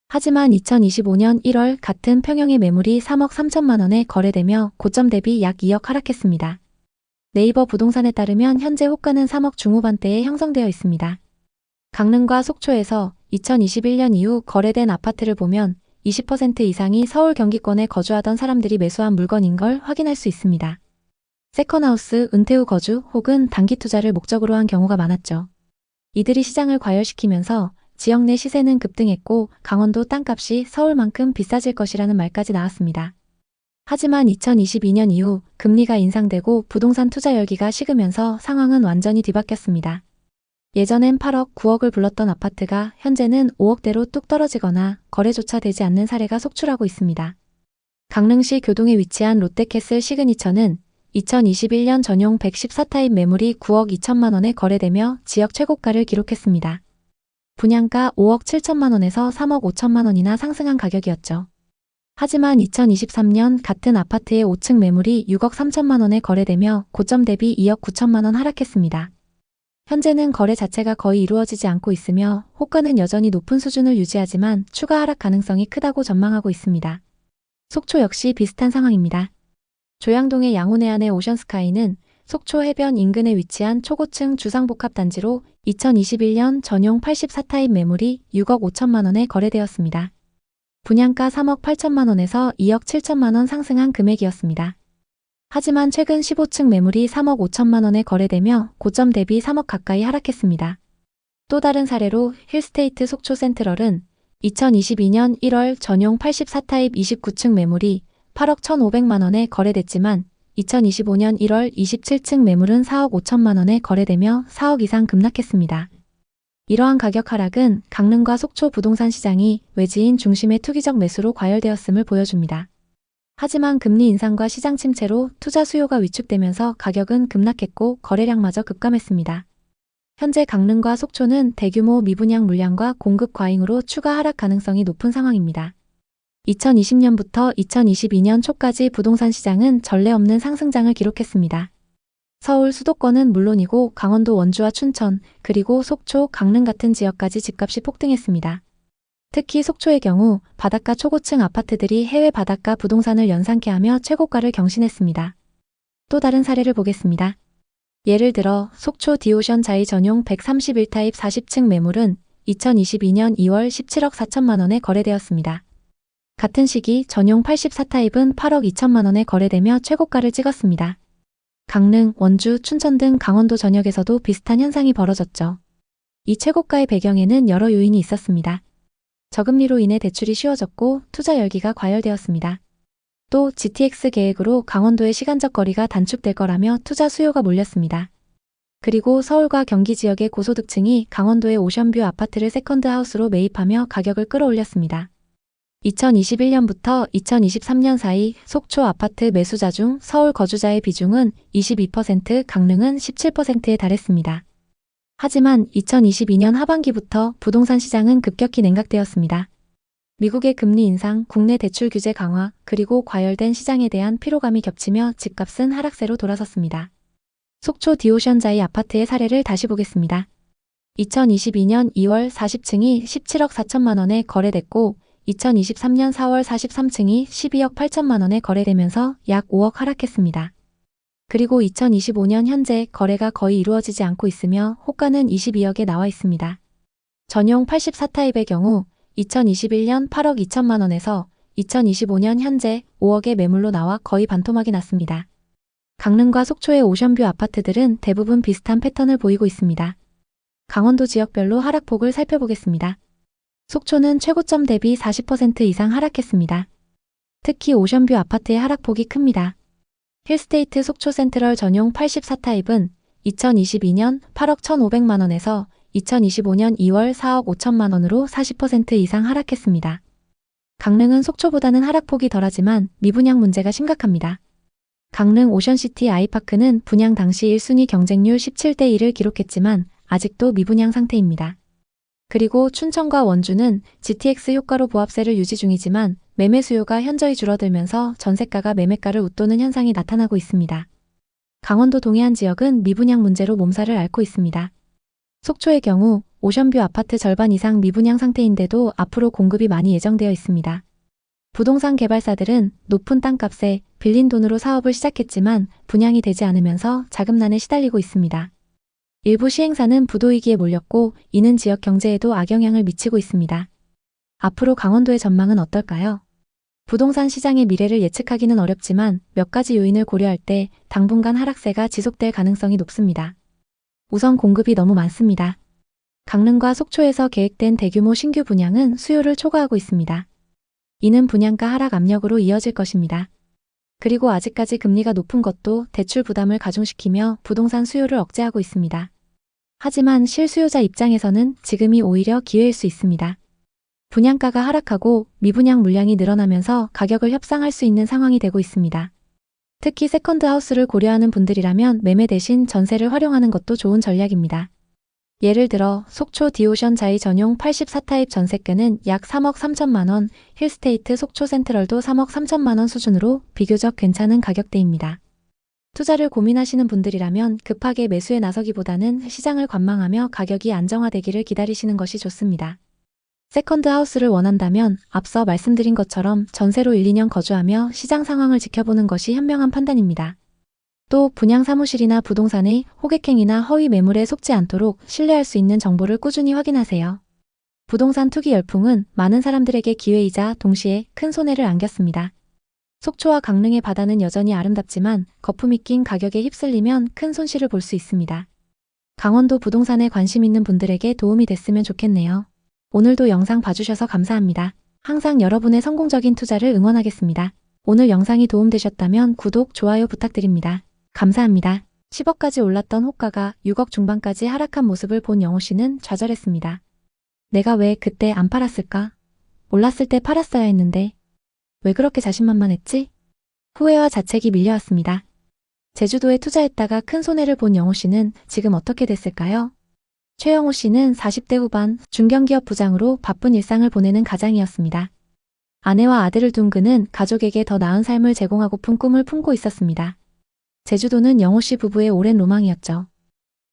하지만 2025년 1월 같은 평형의 매물이 3억 3천만 원에 거래되며 고점 대비 약 2억 하락했습니다. 네이버 부동산에 따르면 현재 호가는 3억 중후반대에 형성되어 있습니다. 강릉과 속초에서 2021년 이후 거래된 아파트를 보면 20% 이상이 서울 경기권에 거주하던 사람들이 매수한 물건인 걸 확인할 수 있습니다. 세컨하우스, 은퇴 후 거주 혹은 단기 투자를 목적으로 한 경우가 많았죠. 이들이 시장을 과열시키면서 지역 내 시세는 급등했고 강원도 땅값이 서울만큼 비싸질 것이라는 말까지 나왔습니다. 하지만 2022년 이후 금리가 인상되고 부동산 투자 열기가 식으면서 상황은 완전히 뒤바뀌었습니다. 예전엔 8억, 9억을 불렀던 아파트가 현재는 5억대로 뚝 떨어지거나 거래조차 되지 않는 사례가 속출하고 있습니다. 강릉시 교동에 위치한 롯데캐슬 시그니처는 2021년 전용 114타입 매물이 9억 2천만 원에 거래되며 지역 최고가를 기록했습니다. 분양가 5억 7천만 원에서 3억 5천만 원이나 상승한 가격이었죠. 하지만 2023년 같은 아파트의 5층 매물이 6억 3천만 원에 거래되며 고점 대비 2억 9천만 원 하락했습니다. 현재는 거래 자체가 거의 이루어지지 않고 있으며 호가는 여전히 높은 수준을 유지하지만 추가 하락 가능성이 크다고 전망하고 있습니다. 속초 역시 비슷한 상황입니다. 조양동의 양호내안의 오션스카이는 속초 해변 인근에 위치한 초고층 주상복합단지로 2021년 전용 84타입 매물이 6억 5천만 원에 거래되었습니다. 분양가 3억 8천만 원에서 2억 7천만 원 상승한 금액이었습니다. 하지만 최근 15층 매물이 3억 5천만 원에 거래되며 고점 대비 3억 가까이 하락했습니다. 또 다른 사례로 힐스테이트 속초 센트럴은 2022년 1월 전용 84타입 29층 매물이 8억 1,500만 원에 거래됐지만 2025년 1월 27층 매물은 4억 5천만 원에 거래되며 4억 이상 급락했습니다. 이러한 가격 하락은 강릉과 속초 부동산 시장이 외지인 중심의 투기적 매수로 과열되었음을 보여줍니다. 하지만 금리 인상과 시장 침체로 투자 수요가 위축되면서 가격은 급락했고 거래량마저 급감했습니다. 현재 강릉과 속초는 대규모 미분양 물량과 공급 과잉으로 추가 하락 가능성이 높은 상황입니다. 2020년부터 2022년 초까지 부동산 시장은 전례 없는 상승장을 기록했습니다. 서울 수도권은 물론이고 강원도 원주와 춘천, 그리고 속초, 강릉 같은 지역까지 집값이 폭등했습니다. 특히 속초의 경우 바닷가 초고층 아파트들이 해외 바닷가 부동산을 연상케 하며 최고가를 경신했습니다. 또 다른 사례를 보겠습니다. 예를 들어 속초 디오션 자이 전용 131타입 40층 매물은 2022년 2월 17억 4천만 원에 거래되었습니다. 같은 시기 전용 84타입은 8억 2천만 원에 거래되며 최고가를 찍었습니다. 강릉, 원주, 춘천 등 강원도 전역에서도 비슷한 현상이 벌어졌죠. 이 최고가의 배경에는 여러 요인이 있었습니다. 저금리로 인해 대출이 쉬워졌고 투자 열기가 과열되었습니다. 또 GTX 계획으로 강원도의 시간적 거리가 단축될 거라며 투자 수요가 몰렸습니다. 그리고 서울과 경기 지역의 고소득층이 강원도의 오션뷰 아파트를 세컨드하우스로 매입하며 가격을 끌어올렸습니다. 2021년부터 2023년 사이 속초 아파트 매수자 중 서울 거주자의 비중은 22%, 강릉은 17%에 달했습니다. 하지만 2022년 하반기부터 부동산 시장은 급격히 냉각되었습니다. 미국의 금리 인상, 국내 대출 규제 강화, 그리고 과열된 시장에 대한 피로감이 겹치며 집값은 하락세로 돌아섰습니다. 속초 디오션자이 아파트의 사례를 다시 보겠습니다. 2022년 2월 40층이 17억 4천만 원에 거래됐고 2023년 4월 43층이 12억 8천만 원에 거래되면서 약 5억 하락했습니다. 그리고 2025년 현재 거래가 거의 이루어지지 않고 있으며 호가는 22억에 나와 있습니다. 전용 84타입의 경우 2021년 8억 2천만 원에서 2025년 현재 5억의 매물로 나와 거의 반토막이 났습니다. 강릉과 속초의 오션뷰 아파트들은 대부분 비슷한 패턴을 보이고 있습니다. 강원도 지역별로 하락폭을 살펴보겠습니다. 속초는 최고점 대비 40% 이상 하락했습니다. 특히 오션뷰 아파트의 하락폭이 큽니다. 힐스테이트 속초 센트럴 전용 84타입은 2022년 8억 1,500만 원에서 2025년 2월 4억 5천만 원으로 40% 이상 하락했습니다. 강릉은 속초보다는 하락폭이 덜하지만 미분양 문제가 심각합니다. 강릉 오션시티 아이파크는 분양 당시 1순위 경쟁률 17대 1을 기록했지만 아직도 미분양 상태입니다. 그리고 춘천과 원주는 GTX 효과로 보합세를 유지 중이지만 매매 수요가 현저히 줄어들면서 전세가가 매매가를 웃도는 현상이 나타나고 있습니다. 강원도 동해안 지역은 미분양 문제로 몸살을 앓고 있습니다. 속초의 경우 오션뷰 아파트 절반 이상 미분양 상태인데도 앞으로 공급이 많이 예정되어 있습니다. 부동산 개발사들은 높은 땅값에 빌린 돈으로 사업을 시작했지만 분양이 되지 않으면서 자금난에 시달리고 있습니다. 일부 시행사는 부도위기에 몰렸고 이는 지역 경제에도 악영향을 미치고 있습니다. 앞으로 강원도의 전망은 어떨까요? 부동산 시장의 미래를 예측하기는 어렵지만 몇 가지 요인을 고려할 때 당분간 하락세가 지속될 가능성이 높습니다. 우선 공급이 너무 많습니다. 강릉과 속초에서 계획된 대규모 신규 분양은 수요를 초과하고 있습니다. 이는 분양가 하락 압력으로 이어질 것입니다. 그리고 아직까지 금리가 높은 것도 대출 부담을 가중시키며 부동산 수요를 억제하고 있습니다. 하지만 실수요자 입장에서는 지금이 오히려 기회일 수 있습니다. 분양가가 하락하고 미분양 물량이 늘어나면서 가격을 협상할 수 있는 상황이 되고 있습니다. 특히 세컨드 하우스를 고려하는 분들이라면 매매 대신 전세를 활용하는 것도 좋은 전략입니다. 예를 들어 속초 디오션 자이 전용 84타입 전세가는 약 3억 3천만 원, 힐스테이트 속초 센트럴도 3억 3천만 원 수준으로 비교적 괜찮은 가격대입니다. 투자를 고민하시는 분들이라면 급하게 매수에 나서기보다는 시장을 관망하며 가격이 안정화되기를 기다리시는 것이 좋습니다. 세컨드 하우스를 원한다면 앞서 말씀드린 것처럼 전세로 1, 2년 거주하며 시장 상황을 지켜보는 것이 현명한 판단입니다. 또 분양 사무실이나 부동산의 호객행위나 허위 매물에 속지 않도록 신뢰할 수 있는 정보를 꾸준히 확인하세요. 부동산 투기 열풍은 많은 사람들에게 기회이자 동시에 큰 손해를 안겼습니다. 속초와 강릉의 바다는 여전히 아름답지만 거품이 낀 가격에 휩쓸리면 큰 손실을 볼 수 있습니다. 강원도 부동산에 관심 있는 분들에게 도움이 됐으면 좋겠네요. 오늘도 영상 봐주셔서 감사합니다. 항상 여러분의 성공적인 투자를 응원하겠습니다. 오늘 영상이 도움되셨다면 구독, 좋아요 부탁드립니다. 감사합니다. 10억까지 올랐던 호가가 6억 중반까지 하락한 모습을 본 영호 씨는 좌절했습니다. 내가 왜 그때 안 팔았을까? 올랐을 때 팔았어야 했는데 왜 그렇게 자신만만했지? 후회와 자책이 밀려왔습니다. 제주도에 투자했다가 큰 손해를 본 영호 씨는 지금 어떻게 됐을까요? 최영호 씨는 40대 후반 중견기업 부장으로 바쁜 일상을 보내는 가장이었습니다. 아내와 아들을 둔 그는 가족에게 더 나은 삶을 제공하고픈 꿈을 품고 있었습니다. 제주도는 영호 씨 부부의 오랜 로망이었죠.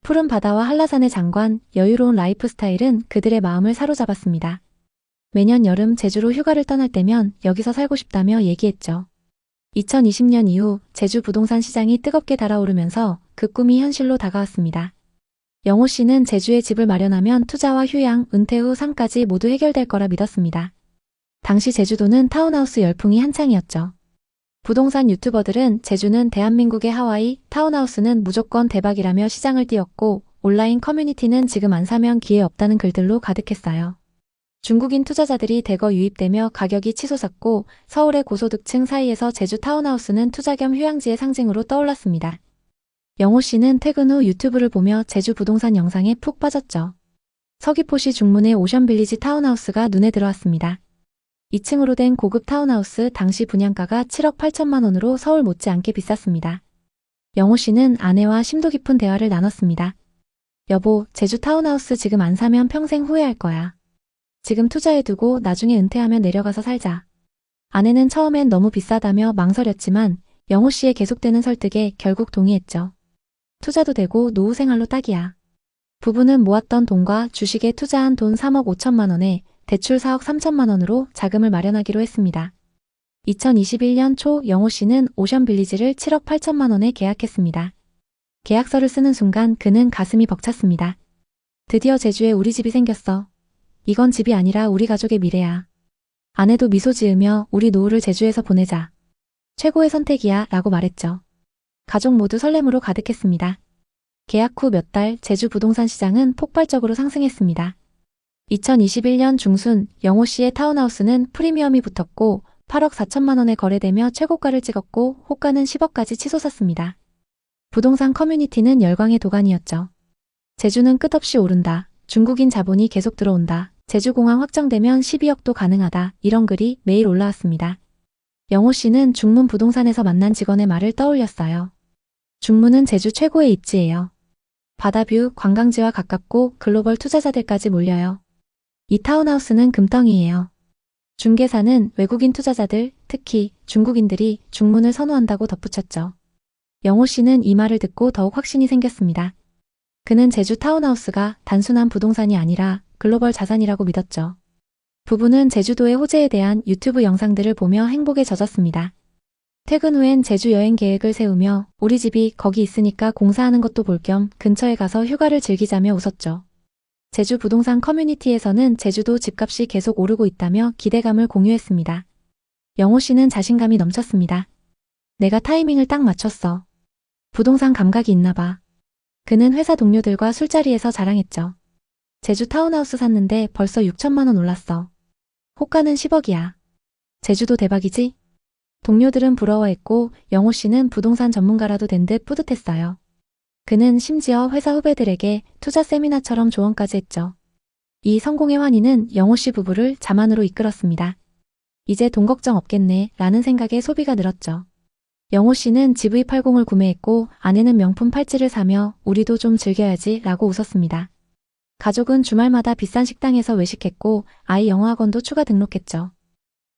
푸른 바다와 한라산의 장관, 여유로운 라이프 스타일은 그들의 마음을 사로잡았습니다. 매년 여름 제주로 휴가를 떠날 때면 여기서 살고 싶다며 얘기했죠. 2020년 이후 제주 부동산 시장이 뜨겁게 달아오르면서 그 꿈이 현실로 다가왔습니다. 영호 씨는 제주에 집을 마련하면 투자와 휴양, 은퇴 후 삶까지 모두 해결될 거라 믿었습니다. 당시 제주도는 타운하우스 열풍이 한창이었죠. 부동산 유튜버들은 제주는 대한민국의 하와이, 타운하우스는 무조건 대박이라며 시장을 띄웠고 온라인 커뮤니티는 지금 안 사면 기회 없다는 글들로 가득했어요. 중국인 투자자들이 대거 유입되며 가격이 치솟았고 서울의 고소득층 사이에서 제주 타운하우스는 투자 겸 휴양지의 상징으로 떠올랐습니다. 영호 씨는 퇴근 후 유튜브를 보며 제주 부동산 영상에 푹 빠졌죠. 서귀포시 중문의 오션빌리지 타운하우스가 눈에 들어왔습니다. 2층으로 된 고급 타운하우스 당시 분양가가 7억 8천만 원으로 서울 못지않게 비쌌습니다. 영호 씨는 아내와 심도 깊은 대화를 나눴습니다. 여보, 제주 타운하우스 지금 안 사면 평생 후회할 거야. 지금 투자해두고 나중에 은퇴하면 내려가서 살자. 아내는 처음엔 너무 비싸다며 망설였지만 영호 씨의 계속되는 설득에 결국 동의했죠. 투자도 되고 노후 생활로 딱이야. 부부는 모았던 돈과 주식에 투자한 돈 3억 5천만 원에 대출 4억 3천만 원으로 자금을 마련하기로 했습니다. 2021년 초 영호 씨는 오션빌리지를 7억 8천만 원에 계약했습니다. 계약서를 쓰는 순간 그는 가슴이 벅찼습니다. 드디어 제주에 우리 집이 생겼어. 이건 집이 아니라 우리 가족의 미래야. 아내도 미소 지으며 우리 노후를 제주에서 보내자. 최고의 선택이야 라고 말했죠. 가족 모두 설렘으로 가득했습니다. 계약 후 몇 달 제주 부동산 시장은 폭발적으로 상승했습니다. 2021년 중순 영호 씨의 타운하우스는 프리미엄이 붙었고 8억 4천만 원에 거래되며 최고가를 찍었고 호가는 10억까지 치솟았습니다. 부동산 커뮤니티는 열광의 도가니였죠. 제주는 끝없이 오른다. 중국인 자본이 계속 들어온다. 제주공항 확정되면 12억도 가능하다. 이런 글이 매일 올라왔습니다. 영호 씨는 중문 부동산에서 만난 직원의 말을 떠올렸어요. 중문은 제주 최고의 입지예요. 바다뷰, 관광지와 가깝고 글로벌 투자자들까지 몰려요. 이 타운하우스는 금덩이예요. 중개사는 외국인 투자자들, 특히 중국인들이 중문을 선호한다고 덧붙였죠. 영호 씨는 이 말을 듣고 더욱 확신이 생겼습니다. 그는 제주 타운하우스가 단순한 부동산이 아니라 글로벌 자산이라고 믿었죠. 부부는 제주도의 호재에 대한 유튜브 영상들을 보며 행복에 젖었습니다. 퇴근 후엔 제주 여행 계획을 세우며 우리 집이 거기 있으니까 공사하는 것도 볼 겸 근처에 가서 휴가를 즐기자며 웃었죠. 제주 부동산 커뮤니티에서는 제주도 집값이 계속 오르고 있다며 기대감을 공유했습니다. 영호 씨는 자신감이 넘쳤습니다. 내가 타이밍을 딱 맞췄어. 부동산 감각이 있나 봐. 그는 회사 동료들과 술자리에서 자랑했죠. 제주 타운하우스 샀는데 벌써 6천만 원 올랐어. 호가는 10억이야. 제주도 대박이지? 동료들은 부러워했고 영호 씨는 부동산 전문가라도 된 듯 뿌듯했어요. 그는 심지어 회사 후배들에게 투자 세미나처럼 조언까지 했죠. 이 성공의 환희는 영호 씨 부부를 자만으로 이끌었습니다. 이제 돈 걱정 없겠네 라는 생각에 소비가 늘었죠. 영호 씨는 GV80을 구매했고 아내는 명품 팔찌를 사며 우리도 좀 즐겨야지 라고 웃었습니다. 가족은 주말마다 비싼 식당에서 외식했고 아이 영어학원도 추가 등록했죠.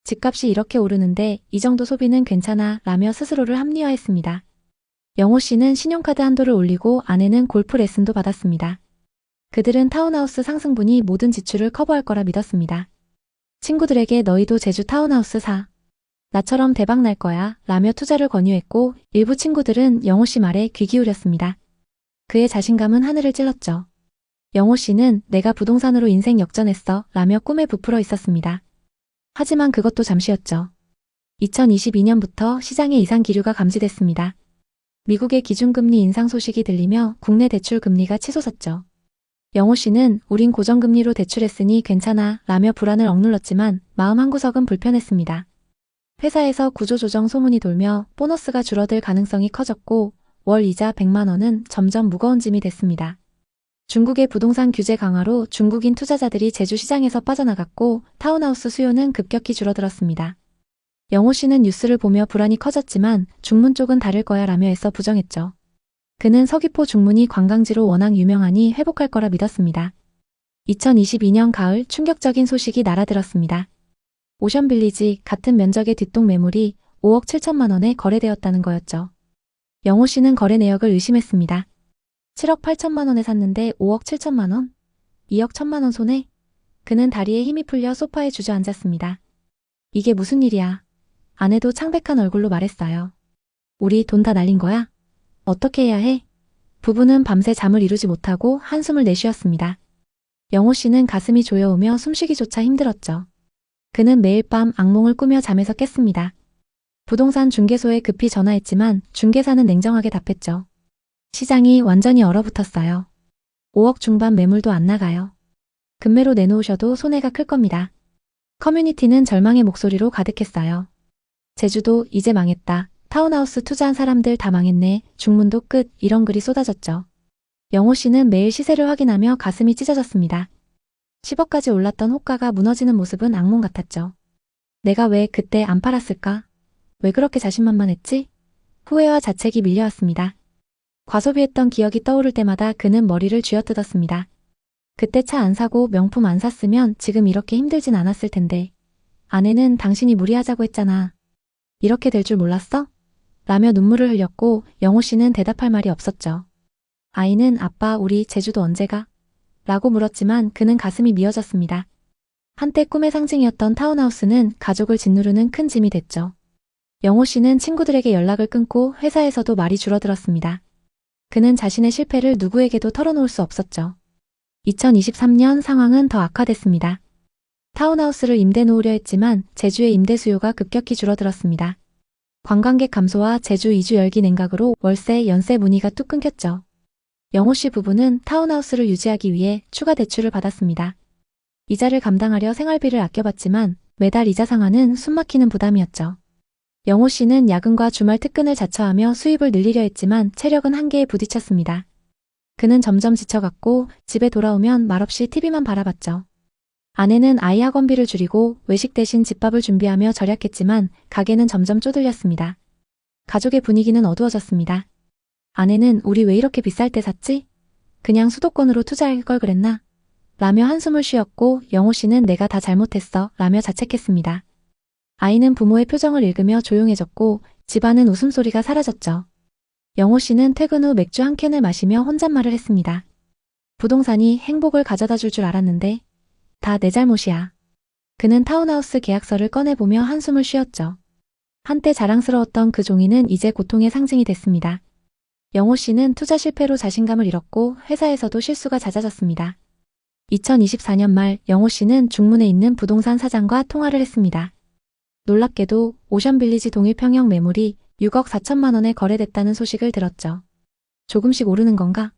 집값이 이렇게 오르는데 이 정도 소비는 괜찮아 라며 스스로를 합리화했습니다. 영호 씨는 신용카드 한도를 올리고 아내는 골프 레슨도 받았습니다. 그들은 타운하우스 상승분이 모든 지출을 커버할 거라 믿었습니다. 친구들에게 너희도 제주 타운하우스 사. 나처럼 대박 날 거야 라며 투자를 권유했고 일부 친구들은 영호 씨 말에 귀 기울였습니다. 그의 자신감은 하늘을 찔렀죠. 영호 씨는 내가 부동산으로 인생 역전했어 라며 꿈에 부풀어 있었습니다. 하지만 그것도 잠시였죠. 2022년부터 시장에 이상 기류가 감지됐습니다. 미국의 기준금리 인상 소식이 들리며 국내 대출 금리가 치솟았죠. 영호 씨는 우린 고정금리로 대출했으니 괜찮아 라며 불안을 억눌렀지만 마음 한구석은 불편했습니다. 회사에서 구조조정 소문이 돌며 보너스가 줄어들 가능성이 커졌고 월 이자 100만 원은 점점 무거운 짐이 됐습니다. 중국의 부동산 규제 강화로 중국인 투자자들이 제주 시장에서 빠져나갔고 타운하우스 수요는 급격히 줄어들었습니다. 영호 씨는 뉴스를 보며 불안이 커졌지만 중문 쪽은 다를 거야 라며 애써 부정했죠. 그는 서귀포 중문이 관광지로 워낙 유명하니 회복할 거라 믿었습니다. 2022년 가을 충격적인 소식이 날아들었습니다. 오션빌리지 같은 면적의 뒷동 매물이 5억 7천만 원에 거래되었다는 거였죠. 영호 씨는 거래 내역을 의심했습니다. 7억 8천만 원에 샀는데 5억 7천만 원? 2억 1천만 원 손해? 그는 다리에 힘이 풀려 소파에 주저앉았습니다. 이게 무슨 일이야? 아내도 창백한 얼굴로 말했어요. 우리 돈 다 날린 거야? 어떻게 해야 해? 부부는 밤새 잠을 이루지 못하고 한숨을 내쉬었습니다. 영호 씨는 가슴이 조여오며 숨쉬기조차 힘들었죠. 그는 매일 밤 악몽을 꾸며 잠에서 깼습니다. 부동산 중개소에 급히 전화했지만 중개사는 냉정하게 답했죠. 시장이 완전히 얼어붙었어요. 5억 중반 매물도 안 나가요. 금매로 내놓으셔도 손해가 클 겁니다. 커뮤니티는 절망의 목소리로 가득했어요. 제주도 이제 망했다. 타운하우스 투자한 사람들 다 망했네. 중문도 끝. 이런 글이 쏟아졌죠. 영호 씨는 매일 시세를 확인하며 가슴이 찢어졌습니다. 10억까지 올랐던 호가가 무너지는 모습은 악몽 같았죠. 내가 왜 그때 안 팔았을까? 왜 그렇게 자신만만했지? 후회와 자책이 밀려왔습니다. 과소비했던 기억이 떠오를 때마다 그는 머리를 쥐어뜯었습니다. 그때 차 안 사고 명품 안 샀으면 지금 이렇게 힘들진 않았을 텐데. 아내는 당신이 무리하자고 했잖아. 이렇게 될 줄 몰랐어? 라며 눈물을 흘렸고 영호 씨는 대답할 말이 없었죠. 아이는 아빠 우리 제주도 언제 가? 라고 물었지만 그는 가슴이 미어졌습니다. 한때 꿈의 상징이었던 타운하우스는 가족을 짓누르는 큰 짐이 됐죠. 영호 씨는 친구들에게 연락을 끊고 회사에서도 말이 줄어들었습니다. 그는 자신의 실패를 누구에게도 털어놓을 수 없었죠. 2023년 상황은 더 악화됐습니다. 타운하우스를 임대 놓으려 했지만 제주의 임대 수요가 급격히 줄어들었습니다. 관광객 감소와 제주 이주 열기 냉각으로 월세, 연세 문의가 뚝 끊겼죠. 영호 씨 부부는 타운하우스를 유지하기 위해 추가 대출을 받았습니다. 이자를 감당하려 생활비를 아껴봤지만 매달 이자 상환은 숨막히는 부담이었죠. 영호 씨는 야근과 주말 특근을 자처하며 수입을 늘리려 했지만 체력은 한계에 부딪혔습니다. 그는 점점 지쳐갔고 집에 돌아오면 말없이 TV만 바라봤죠. 아내는 아이 학원비를 줄이고 외식 대신 집밥을 준비하며 절약했지만 가게는 점점 쪼들렸습니다. 가족의 분위기는 어두워졌습니다. 아내는 우리 왜 이렇게 비쌀 때 샀지? 그냥 수도권으로 투자할 걸 그랬나? 라며 한숨을 쉬었고 영호 씨는 내가 다 잘못했어 라며 자책했습니다. 아이는 부모의 표정을 읽으며 조용해졌고 집안은 웃음소리가 사라졌죠. 영호 씨는 퇴근 후 맥주 한 캔을 마시며 혼잣말을 했습니다. 부동산이 행복을 가져다 줄 줄 알았는데 다 내 잘못이야. 그는 타운하우스 계약서를 꺼내보며 한숨을 쉬었죠. 한때 자랑스러웠던 그 종이는 이제 고통의 상징이 됐습니다. 영호 씨는 투자 실패로 자신감을 잃었고 회사에서도 실수가 잦아졌습니다. 2024년 말 영호 씨는 중문에 있는 부동산 사장과 통화를 했습니다. 놀랍게도 오션빌리지 동일평형 매물이 6억 4천만 원에 거래됐다는 소식을 들었죠. 조금씩 오르는 건가?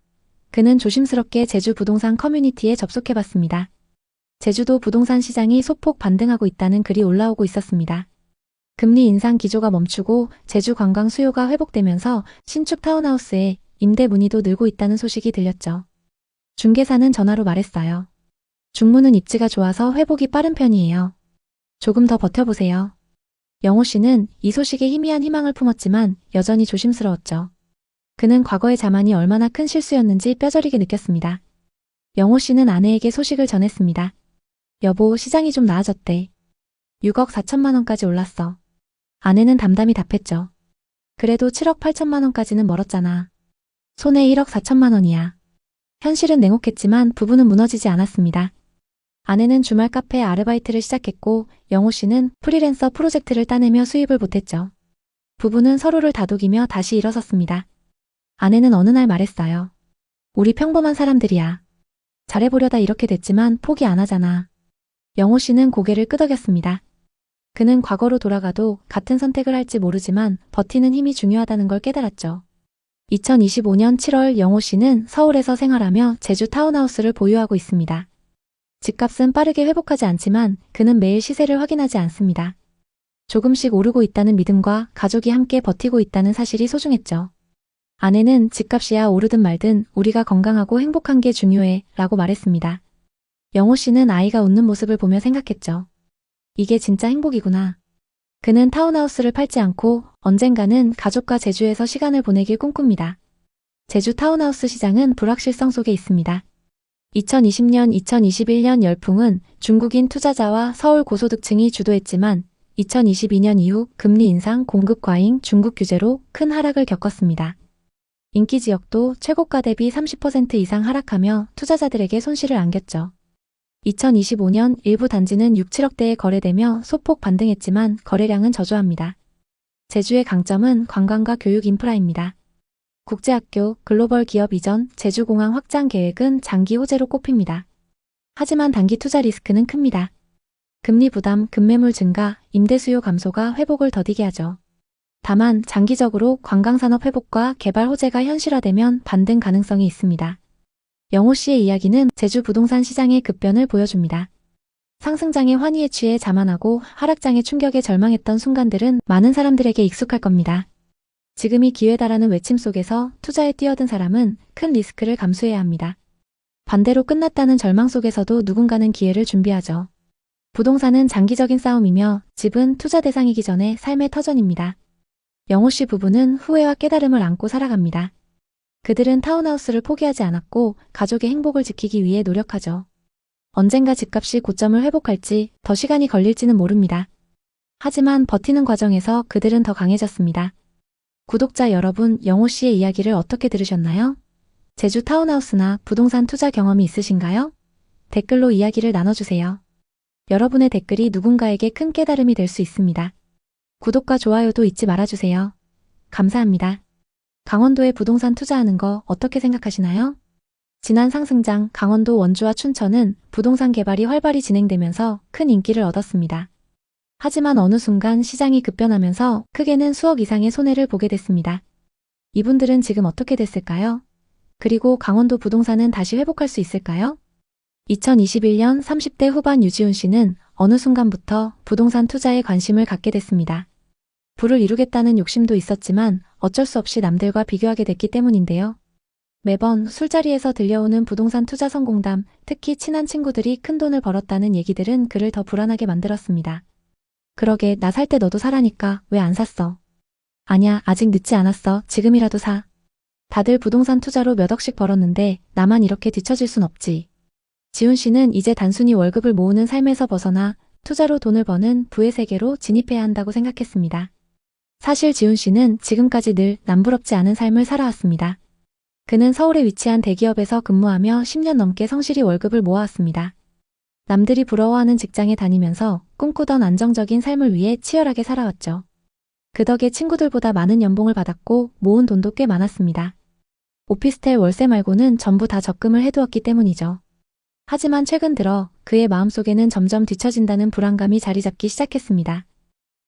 그는 조심스럽게 제주 부동산 커뮤니티에 접속해봤습니다. 제주도 부동산 시장이 소폭 반등하고 있다는 글이 올라오고 있었습니다. 금리 인상 기조가 멈추고 제주 관광 수요가 회복되면서 신축 타운하우스에 임대 문의도 늘고 있다는 소식이 들렸죠. 중개사는 전화로 말했어요. 중문은 입지가 좋아서 회복이 빠른 편이에요. 조금 더 버텨보세요. 영호 씨는 이 소식에 희미한 희망을 품었지만 여전히 조심스러웠죠. 그는 과거의 자만이 얼마나 큰 실수였는지 뼈저리게 느꼈습니다. 영호 씨는 아내에게 소식을 전했습니다. 여보, 시장이 좀 나아졌대. 6억 4천만 원까지 올랐어. 아내는 담담히 답했죠. 그래도 7억 8천만 원까지는 멀었잖아. 손에 1억 4천만 원이야. 현실은 냉혹했지만 부부는 무너지지 않았습니다. 아내는 주말 카페 아르바이트를 시작했고 영호 씨는 프리랜서 프로젝트를 따내며 수입을 보탰죠. 부부는 서로를 다독이며 다시 일어섰습니다. 아내는 어느 날 말했어요. 우리 평범한 사람들이야. 잘해보려다 이렇게 됐지만 포기 안 하잖아. 영호 씨는 고개를 끄덕였습니다. 그는 과거로 돌아가도 같은 선택을 할지 모르지만 버티는 힘이 중요하다는 걸 깨달았죠. 2025년 7월 영호 씨는 서울에서 생활하며 제주 타운하우스를 보유하고 있습니다. 집값은 빠르게 회복하지 않지만 그는 매일 시세를 확인하지 않습니다. 조금씩 오르고 있다는 믿음과 가족이 함께 버티고 있다는 사실이 소중했죠. 아내는 집값이야 오르든 말든 우리가 건강하고 행복한 게 중요해 라고 말했습니다. 영호 씨는 아이가 웃는 모습을 보며 생각했죠. 이게 진짜 행복이구나. 그는 타운하우스를 팔지 않고 언젠가는 가족과 제주에서 시간을 보내길 꿈꿉니다. 제주 타운하우스 시장은 불확실성 속에 있습니다. 2020년, 2021년 열풍은 중국인 투자자와 서울 고소득층이 주도했지만 2022년 이후 금리 인상, 공급 과잉, 중국 규제로 큰 하락을 겪었습니다. 인기 지역도 최고가 대비 30% 이상 하락하며 투자자들에게 손실을 안겼죠. 2025년 일부 단지는 6, 7억대에 거래되며 소폭 반등했지만 거래량은 저조합니다. 제주의 강점은 관광과 교육 인프라입니다. 국제학교, 글로벌 기업 이전, 제주공항 확장 계획은 장기 호재로 꼽힙니다. 하지만 단기 투자 리스크는 큽니다. 금리 부담, 급매물 증가, 임대 수요 감소가 회복을 더디게 하죠. 다만 장기적으로 관광산업 회복과 개발 호재가 현실화되면 반등 가능성이 있습니다. 영호 씨의 이야기는 제주 부동산 시장의 급변을 보여줍니다. 상승장의 환희에 취해 자만하고 하락장의 충격에 절망했던 순간들은 많은 사람들에게 익숙할 겁니다. 지금이 기회다라는 외침 속에서 투자에 뛰어든 사람은 큰 리스크를 감수해야 합니다. 반대로 끝났다는 절망 속에서도 누군가는 기회를 준비하죠. 부동산은 장기적인 싸움이며 집은 투자 대상이기 전에 삶의 터전입니다. 영호 씨 부부는 후회와 깨달음을 안고 살아갑니다. 그들은 타운하우스를 포기하지 않았고 가족의 행복을 지키기 위해 노력하죠. 언젠가 집값이 고점을 회복할지 더 시간이 걸릴지는 모릅니다. 하지만 버티는 과정에서 그들은 더 강해졌습니다. 구독자 여러분, 영호 씨의 이야기를 어떻게 들으셨나요? 제주 타운하우스나 부동산 투자 경험이 있으신가요? 댓글로 이야기를 나눠주세요. 여러분의 댓글이 누군가에게 큰 깨달음이 될 수 있습니다. 구독과 좋아요도 잊지 말아주세요. 감사합니다. 강원도에 부동산 투자하는 거 어떻게 생각하시나요? 지난 상승장 강원도 원주와 춘천은 부동산 개발이 활발히 진행되면서 큰 인기를 얻었습니다. 하지만 어느 순간 시장이 급변하면서 크게는 수억 이상의 손해를 보게 됐습니다. 이분들은 지금 어떻게 됐을까요? 그리고 강원도 부동산은 다시 회복할 수 있을까요? 2021년 30대 후반 유지훈 씨는 어느 순간부터 부동산 투자에 관심을 갖게 됐습니다. 부를 이루겠다는 욕심도 있었지만 어쩔 수 없이 남들과 비교하게 됐기 때문인데요. 매번 술자리에서 들려오는 부동산 투자 성공담, 특히 친한 친구들이 큰 돈을 벌었다는 얘기들은 그를 더 불안하게 만들었습니다. 그러게, 나 살 때 너도 사라니까 왜 안 샀어? 아냐, 아직 늦지 않았어. 지금이라도 사. 다들 부동산 투자로 몇 억씩 벌었는데 나만 이렇게 뒤처질 순 없지. 지훈 씨는 이제 단순히 월급을 모으는 삶에서 벗어나 투자로 돈을 버는 부의 세계로 진입해야 한다고 생각했습니다. 사실 지훈 씨는 지금까지 늘 남부럽지 않은 삶을 살아왔습니다. 그는 서울에 위치한 대기업에서 근무하며 10년 넘게 성실히 월급을 모아왔습니다. 남들이 부러워하는 직장에 다니면서 꿈꾸던 안정적인 삶을 위해 치열하게 살아왔죠. 그 덕에 친구들보다 많은 연봉을 받았고 모은 돈도 꽤 많았습니다. 오피스텔 월세 말고는 전부 다 적금을 해두었기 때문이죠. 하지만 최근 들어 그의 마음속에는 점점 뒤처진다는 불안감이 자리 잡기 시작했습니다.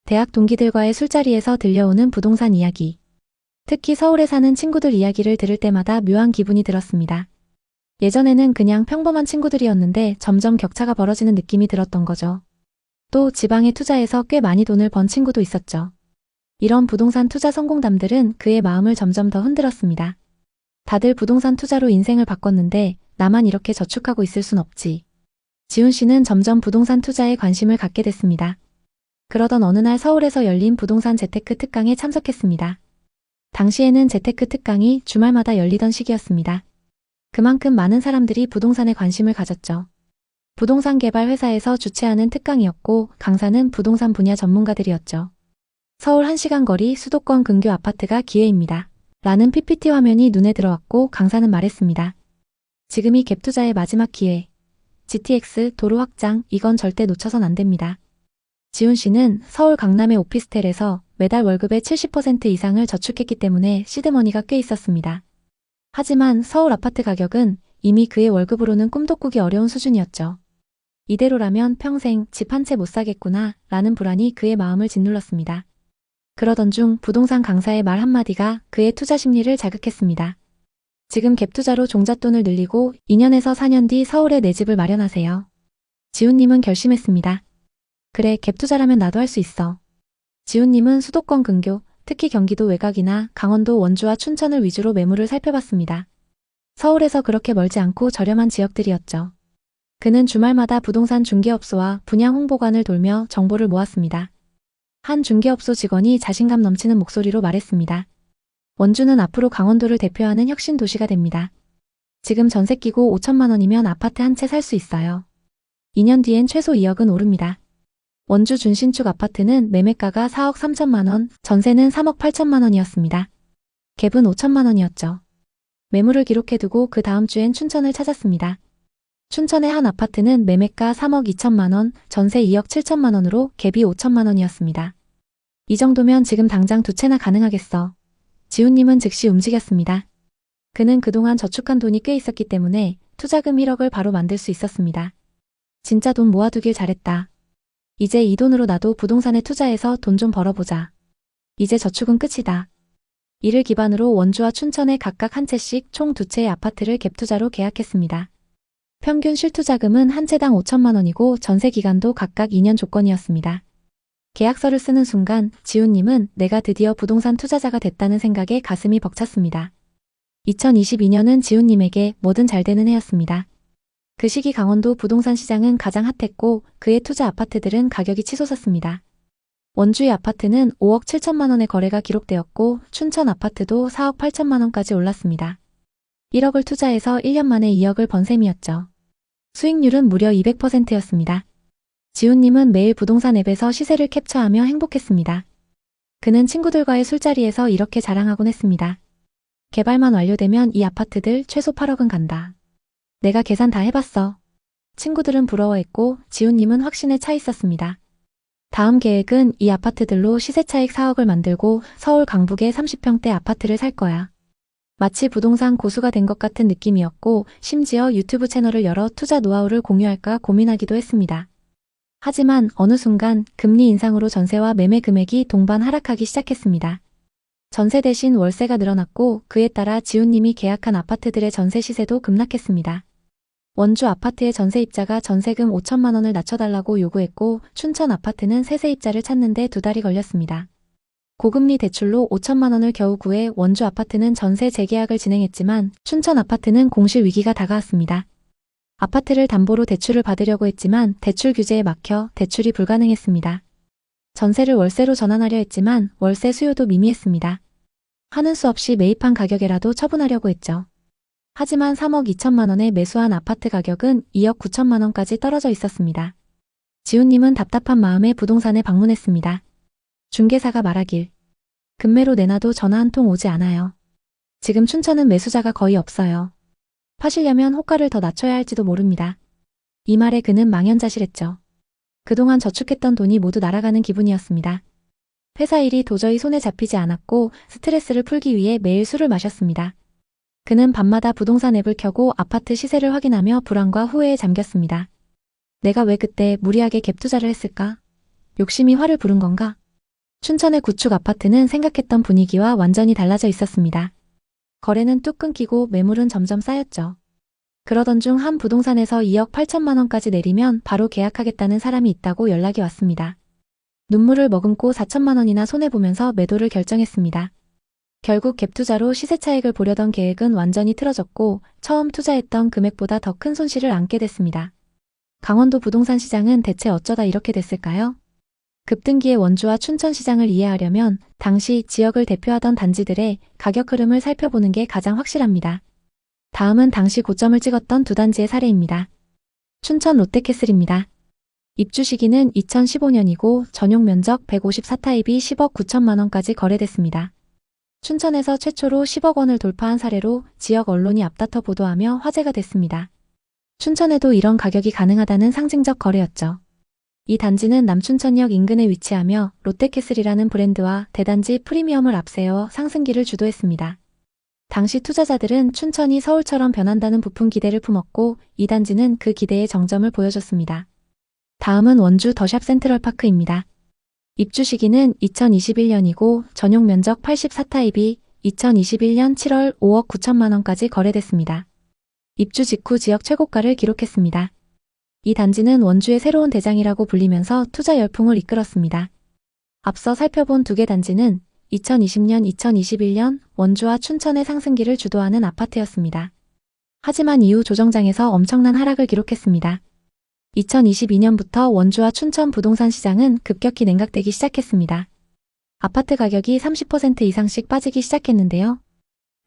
대학 동기들과의 술자리에서 들려오는 부동산 이야기. 특히 서울에 사는 친구들 이야기를 들을 때마다 묘한 기분이 들었습니다. 예전에는 그냥 평범한 친구들이었는데 점점 격차가 벌어지는 느낌이 들었던 거죠. 또 지방에 투자해서 꽤 많이 돈을 번 친구도 있었죠. 이런 부동산 투자 성공담들은 그의 마음을 점점 더 흔들었습니다. 다들 부동산 투자로 인생을 바꿨는데 나만 이렇게 저축하고 있을 순 없지. 지훈 씨는 점점 부동산 투자에 관심을 갖게 됐습니다. 그러던 어느 날 서울에서 열린 부동산 재테크 특강에 참석했습니다. 당시에는 재테크 특강이 주말마다 열리던 시기였습니다. 그만큼 많은 사람들이 부동산에 관심을 가졌죠. 부동산 개발 회사에서 주최하는 특강이었고 강사는 부동산 분야 전문가들이었죠. 서울 1시간 거리 수도권 근교 아파트가 기회입니다. 라는 PPT 화면이 눈에 들어왔고 강사는 말했습니다. 지금이 갭 투자의 마지막 기회. GTX 도로 확장, 이건 절대 놓쳐선 안 됩니다. 지훈 씨는 서울 강남의 오피스텔에서 매달 월급의 70% 이상을 저축했기 때문에 시드머니가 꽤 있었습니다. 하지만 서울 아파트 가격은 이미 그의 월급으로는 꿈도 꾸기 어려운 수준이었죠. 이대로라면 평생 집 한 채 못 사겠구나 라는 불안이 그의 마음을 짓눌렀습니다. 그러던 중 부동산 강사의 말 한마디가 그의 투자 심리를 자극했습니다. 지금 갭 투자로 종잣돈을 늘리고 2년에서 4년 뒤 서울에 내 집을 마련하세요. 지훈님은 결심했습니다. 그래, 갭 투자라면 나도 할 수 있어. 지훈님은 수도권 근교, 특히 경기도 외곽이나 강원도 원주와 춘천을 위주로 매물을 살펴봤습니다. 서울에서 그렇게 멀지 않고 저렴한 지역들이었죠. 그는 주말마다 부동산 중개업소와 분양 홍보관을 돌며 정보를 모았습니다. 한 중개업소 직원이 자신감 넘치는 목소리로 말했습니다. 원주는 앞으로 강원도를 대표하는 혁신 도시가 됩니다. 지금 전세 끼고 5천만 원이면 아파트 한 채 살 수 있어요. 2년 뒤엔 최소 2억은 오릅니다. 원주 준신축 아파트는 매매가가 4억 3천만 원, 전세는 3억 8천만 원이었습니다. 갭은 5천만 원이었죠. 매물을 기록해두고 그 다음 주엔 춘천을 찾았습니다. 춘천의 한 아파트는 매매가 3억 2천만 원, 전세 2억 7천만 원으로 갭이 5천만 원이었습니다. 이 정도면 지금 당장 두 채나 가능하겠어. 지훈님은 즉시 움직였습니다. 그는 그동안 저축한 돈이 꽤 있었기 때문에 투자금 1억을 바로 만들 수 있었습니다. 진짜 돈 모아두길 잘했다. 이제 이 돈으로 나도 부동산에 투자해서 돈 좀 벌어보자. 이제 저축은 끝이다. 이를 기반으로 원주와 춘천에 각각 한 채씩 총 2채의 아파트를 갭투자로 계약했습니다. 평균 실투자금은 한 채당 5천만 원이고 전세 기간도 각각 2년 조건이었습니다. 계약서를 쓰는 순간 지훈님은 내가 드디어 부동산 투자자가 됐다는 생각에 가슴이 벅찼습니다. 2022년은 지훈님에게 뭐든 잘 되는 해였습니다. 그 시기 강원도 부동산 시장은 가장 핫했고 그의 투자 아파트들은 가격이 치솟았습니다. 원주의 아파트는 5억 7천만 원의 거래가 기록되었고 춘천 아파트도 4억 8천만 원까지 올랐습니다. 1억을 투자해서 1년 만에 2억을 번 셈이었죠. 수익률은 무려 200%였습니다. 지훈님은 매일 부동산 앱에서 시세를 캡처하며 행복했습니다. 그는 친구들과의 술자리에서 이렇게 자랑하곤 했습니다. 개발만 완료되면 이 아파트들 최소 8억은 간다. 내가 계산 다 해봤어. 친구들은 부러워했고 지훈님은 확신에 차 있었습니다. 다음 계획은 이 아파트들로 시세차익 4억을 만들고 서울 강북에 30평대 아파트를 살 거야. 마치 부동산 고수가 된 것 같은 느낌이었고 심지어 유튜브 채널을 열어 투자 노하우를 공유할까 고민하기도 했습니다. 하지만 어느 순간 금리 인상으로 전세와 매매 금액이 동반 하락하기 시작했습니다. 전세 대신 월세가 늘어났고 그에 따라 지훈님이 계약한 아파트들의 전세 시세도 급락했습니다. 원주 아파트의 전세입자가 전세금 5천만 원을 낮춰달라고 요구했고 춘천 아파트는 새 세입자를 찾는데 2달이 걸렸습니다. 고금리 대출로 5천만 원을 겨우 구해 원주 아파트는 전세 재계약을 진행했지만 춘천 아파트는 공실 위기가 다가왔습니다. 아파트를 담보로 대출을 받으려고 했지만 대출 규제에 막혀 대출이 불가능했습니다. 전세를 월세로 전환하려 했지만 월세 수요도 미미했습니다. 하는 수 없이 매입한 가격에라도 처분하려고 했죠. 하지만 3억 2천만 원에 매수한 아파트 가격은 2억 9천만 원까지 떨어져 있었습니다. 지훈님은 답답한 마음에 부동산에 방문했습니다. 중개사가 말하길. 급매로 내놔도 전화 한 통 오지 않아요. 지금 춘천은 매수자가 거의 없어요. 파시려면 호가를 더 낮춰야 할지도 모릅니다. 이 말에 그는 망연자실했죠. 그동안 저축했던 돈이 모두 날아가는 기분이었습니다. 회사 일이 도저히 손에 잡히지 않았고 스트레스를 풀기 위해 매일 술을 마셨습니다. 그는 밤마다 부동산 앱을 켜고 아파트 시세를 확인하며 불안과 후회에 잠겼습니다. 내가 왜 그때 무리하게 갭 투자를 했을까? 욕심이 화를 부른 건가? 춘천의 구축 아파트는 생각했던 분위기와 완전히 달라져 있었습니다. 거래는 뚝 끊기고 매물은 점점 쌓였죠. 그러던 중 한 부동산에서 2억 8천만 원까지 내리면 바로 계약하겠다는 사람이 있다고 연락이 왔습니다. 눈물을 머금고 4천만 원이나 손해보면서 매도를 결정했습니다. 결국 갭 투자로 시세 차익을 보려던 계획은 완전히 틀어졌고 처음 투자했던 금액보다 더 큰 손실을 안게 됐습니다. 강원도 부동산 시장은 대체 어쩌다 이렇게 됐을까요? 급등기의 원주와 춘천 시장을 이해하려면 당시 지역을 대표하던 단지들의 가격 흐름을 살펴보는 게 가장 확실합니다. 다음은 당시 고점을 찍었던 두 단지의 사례입니다. 춘천 롯데캐슬입니다. 입주 시기는 2015년이고 전용 면적 154타입이 10억 9천만 원까지 거래됐습니다. 춘천에서 최초로 10억 원을 돌파한 사례로 지역 언론이 앞다퉈 보도하며 화제가 됐습니다. 춘천에도 이런 가격이 가능하다는 상징적 거래였죠. 이 단지는 남춘천역 인근에 위치하며 롯데캐슬이라는 브랜드와 대단지 프리미엄을 앞세워 상승기를 주도했습니다. 당시 투자자들은 춘천이 서울처럼 변한다는 부푼 기대를 품었고 이 단지는 그 기대의 정점을 보여줬습니다. 다음은 원주 더샵 센트럴파크입니다. 입주 시기는 2021년이고 전용 면적 84타입이 2021년 7월 5억 9천만 원까지 거래됐습니다. 입주 직후 지역 최고가를 기록했습니다. 이 단지는 원주의 새로운 대장이라고 불리면서 투자 열풍을 이끌었습니다. 앞서 살펴본 두 개 단지는 2020년, 2021년 원주와 춘천의 상승기를 주도하는 아파트였습니다. 하지만 이후 조정장에서 엄청난 하락을 기록했습니다. 2022년부터 원주와 춘천 부동산 시장은 급격히 냉각되기 시작했습니다. 아파트 가격이 30% 이상씩 빠지기 시작했는데요.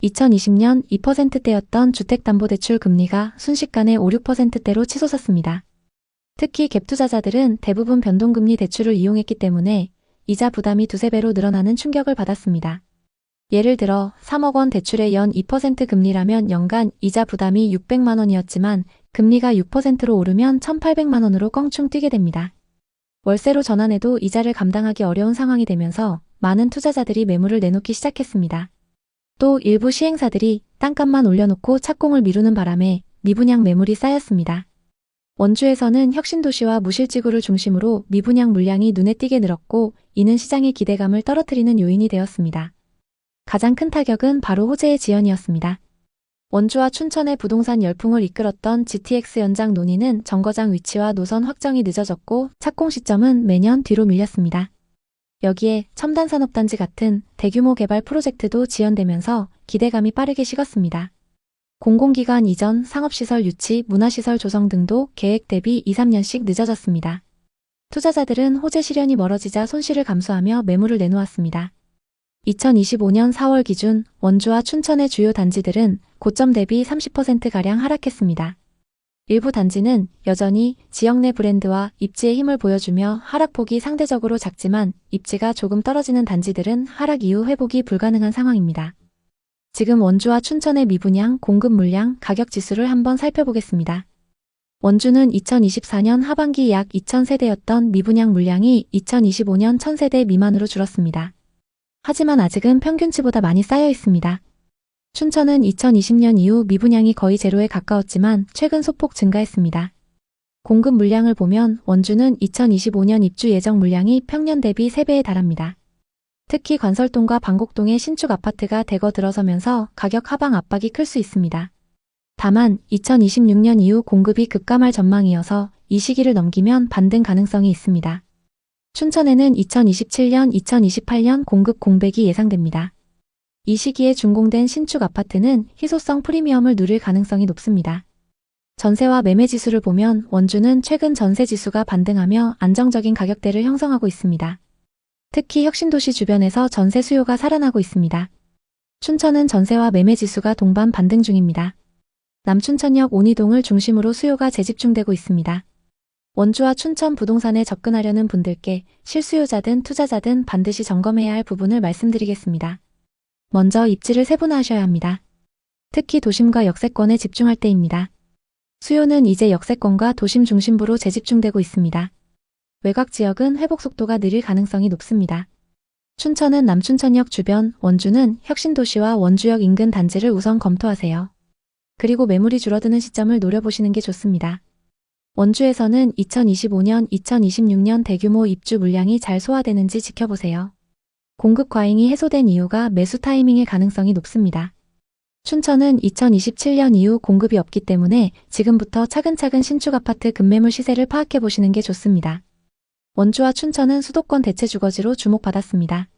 2020년 2%대였던 주택담보대출 금리가 순식간에 5, 6%대로 치솟았습니다. 특히 갭 투자자들은 대부분 변동금리 대출을 이용했기 때문에 이자 부담이 두세 배로 늘어나는 충격을 받았습니다. 예를 들어 3억 원 대출에 연 2% 금리라면 연간 이자 부담이 600만 원이었지만 금리가 6%로 오르면 1,800만 원으로 껑충 뛰게 됩니다. 월세로 전환해도 이자를 감당하기 어려운 상황이 되면서 많은 투자자들이 매물을 내놓기 시작했습니다. 또 일부 시행사들이 땅값만 올려놓고 착공을 미루는 바람에 미분양 매물이 쌓였습니다. 원주에서는 혁신도시와 무실지구를 중심으로 미분양 물량이 눈에 띄게 늘었고 이는 시장의 기대감을 떨어뜨리는 요인이 되었습니다. 가장 큰 타격은 바로 호재의 지연이었습니다. 원주와 춘천의 부동산 열풍을 이끌었던 GTX 연장 논의는 정거장 위치와 노선 확정이 늦어졌고 착공 시점은 매년 뒤로 밀렸습니다. 여기에 첨단산업단지 같은 대규모 개발 프로젝트도 지연되면서 기대감이 빠르게 식었습니다. 공공기관 이전, 상업시설 유치, 문화시설 조성 등도 계획 대비 2, 3년씩 늦어졌습니다. 투자자들은 호재 실현이 멀어지자 손실을 감수하며 매물을 내놓았습니다. 2025년 4월 기준 원주와 춘천의 주요 단지들은 고점 대비 30%가량 하락했습니다. 일부 단지는 여전히 지역 내 브랜드와 입지의 힘을 보여주며 하락폭이 상대적으로 작지만 입지가 조금 떨어지는 단지들은 하락 이후 회복이 불가능한 상황입니다. 지금 원주와 춘천의 미분양, 공급 물량, 가격 지수를 한번 살펴보겠습니다. 원주는 2024년 하반기 약 2,000세대였던 미분양 물량이 2025년 1,000세대 미만으로 줄었습니다. 하지만 아직은 평균치보다 많이 쌓여 있습니다. 춘천은 2020년 이후 미분양이 거의 제로에 가까웠지만 최근 소폭 증가했습니다. 공급 물량을 보면 원주는 2025년 입주 예정 물량이 평년 대비 3배에 달합니다. 특히 관설동과 방곡동의 신축 아파트가 대거 들어서면서 가격 하방 압박이 클 수 있습니다. 다만 2026년 이후 공급이 급감할 전망이어서 이 시기를 넘기면 반등 가능성이 있습니다. 춘천에는 2027년, 2028년 공급 공백이 예상됩니다. 이 시기에 준공된 신축 아파트는 희소성 프리미엄을 누릴 가능성이 높습니다. 전세와 매매 지수를 보면 원주는 최근 전세 지수가 반등하며 안정적인 가격대를 형성하고 있습니다. 특히 혁신도시 주변에서 전세 수요가 살아나고 있습니다. 춘천은 전세와 매매 지수가 동반 반등 중입니다. 남춘천역 온이동을 중심으로 수요가 재집중되고 있습니다. 원주와 춘천 부동산에 접근하려는 분들께 실수요자든 투자자든 반드시 점검해야 할 부분을 말씀드리겠습니다. 먼저 입지를 세분화하셔야 합니다. 특히 도심과 역세권에 집중할 때입니다. 수요는 이제 역세권과 도심 중심부로 재집중되고 있습니다. 외곽 지역은 회복 속도가 느릴 가능성이 높습니다. 춘천은 남춘천역 주변, 원주는 혁신도시와 원주역 인근 단지를 우선 검토하세요. 그리고 매물이 줄어드는 시점을 노려보시는 게 좋습니다. 원주에서는 2025년, 2026년 대규모 입주 물량이 잘 소화되는지 지켜보세요. 공급 과잉이 해소된 이유가 매수 타이밍의 가능성이 높습니다. 춘천은 2027년 이후 공급이 없기 때문에 지금부터 차근차근 신축 아파트 급매물 시세를 파악해 보시는 게 좋습니다. 원주와 춘천은 수도권 대체 주거지로 주목받았습니다.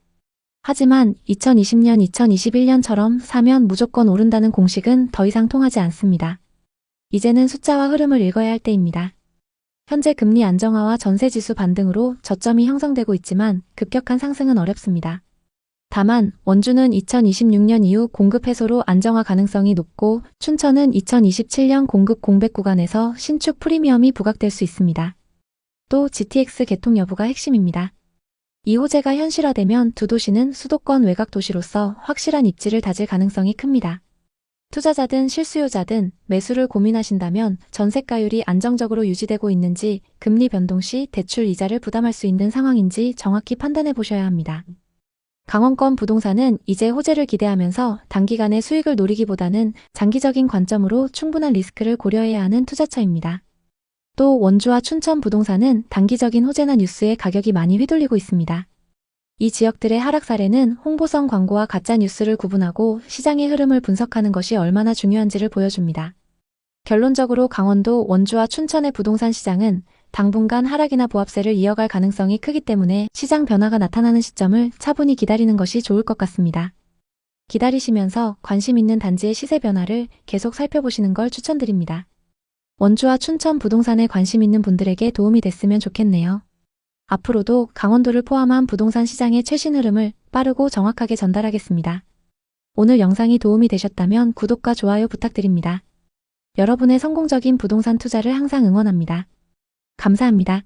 하지만 2020년, 2021년처럼 사면 무조건 오른다는 공식은 더 이상 통하지 않습니다. 이제는 숫자와 흐름을 읽어야 할 때입니다. 현재 금리 안정화와 전세지수 반등으로 저점이 형성되고 있지만 급격한 상승은 어렵습니다. 다만 원주는 2026년 이후 공급 해소로 안정화 가능성이 높고 춘천은 2027년 공급 공백 구간에서 신축 프리미엄이 부각될 수 있습니다. 또 GTX 개통 여부가 핵심입니다. 이 호재가 현실화되면 두 도시는 수도권 외곽 도시로서 확실한 입지를 다질 가능성이 큽니다. 투자자든 실수요자든 매수를 고민하신다면 전세가율이 안정적으로 유지되고 있는지 금리 변동 시 대출 이자를 부담할 수 있는 상황인지 정확히 판단해 보셔야 합니다. 강원권 부동산은 이제 호재를 기대하면서 단기간의 수익을 노리기보다는 장기적인 관점으로 충분한 리스크를 고려해야 하는 투자처입니다. 또 원주와 춘천 부동산은 단기적인 호재나 뉴스에 가격이 많이 휘둘리고 있습니다. 이 지역들의 하락 사례는 홍보성 광고와 가짜 뉴스를 구분하고 시장의 흐름을 분석하는 것이 얼마나 중요한지를 보여줍니다. 결론적으로 강원도 원주와 춘천의 부동산 시장은 당분간 하락이나 보합세를 이어갈 가능성이 크기 때문에 시장 변화가 나타나는 시점을 차분히 기다리는 것이 좋을 것 같습니다. 기다리시면서 관심 있는 단지의 시세 변화를 계속 살펴보시는 걸 추천드립니다. 원주와 춘천 부동산에 관심 있는 분들에게 도움이 됐으면 좋겠네요. 앞으로도 강원도를 포함한 부동산 시장의 최신 흐름을 빠르고 정확하게 전달하겠습니다. 오늘 영상이 도움이 되셨다면 구독과 좋아요 부탁드립니다. 여러분의 성공적인 부동산 투자를 항상 응원합니다. 감사합니다.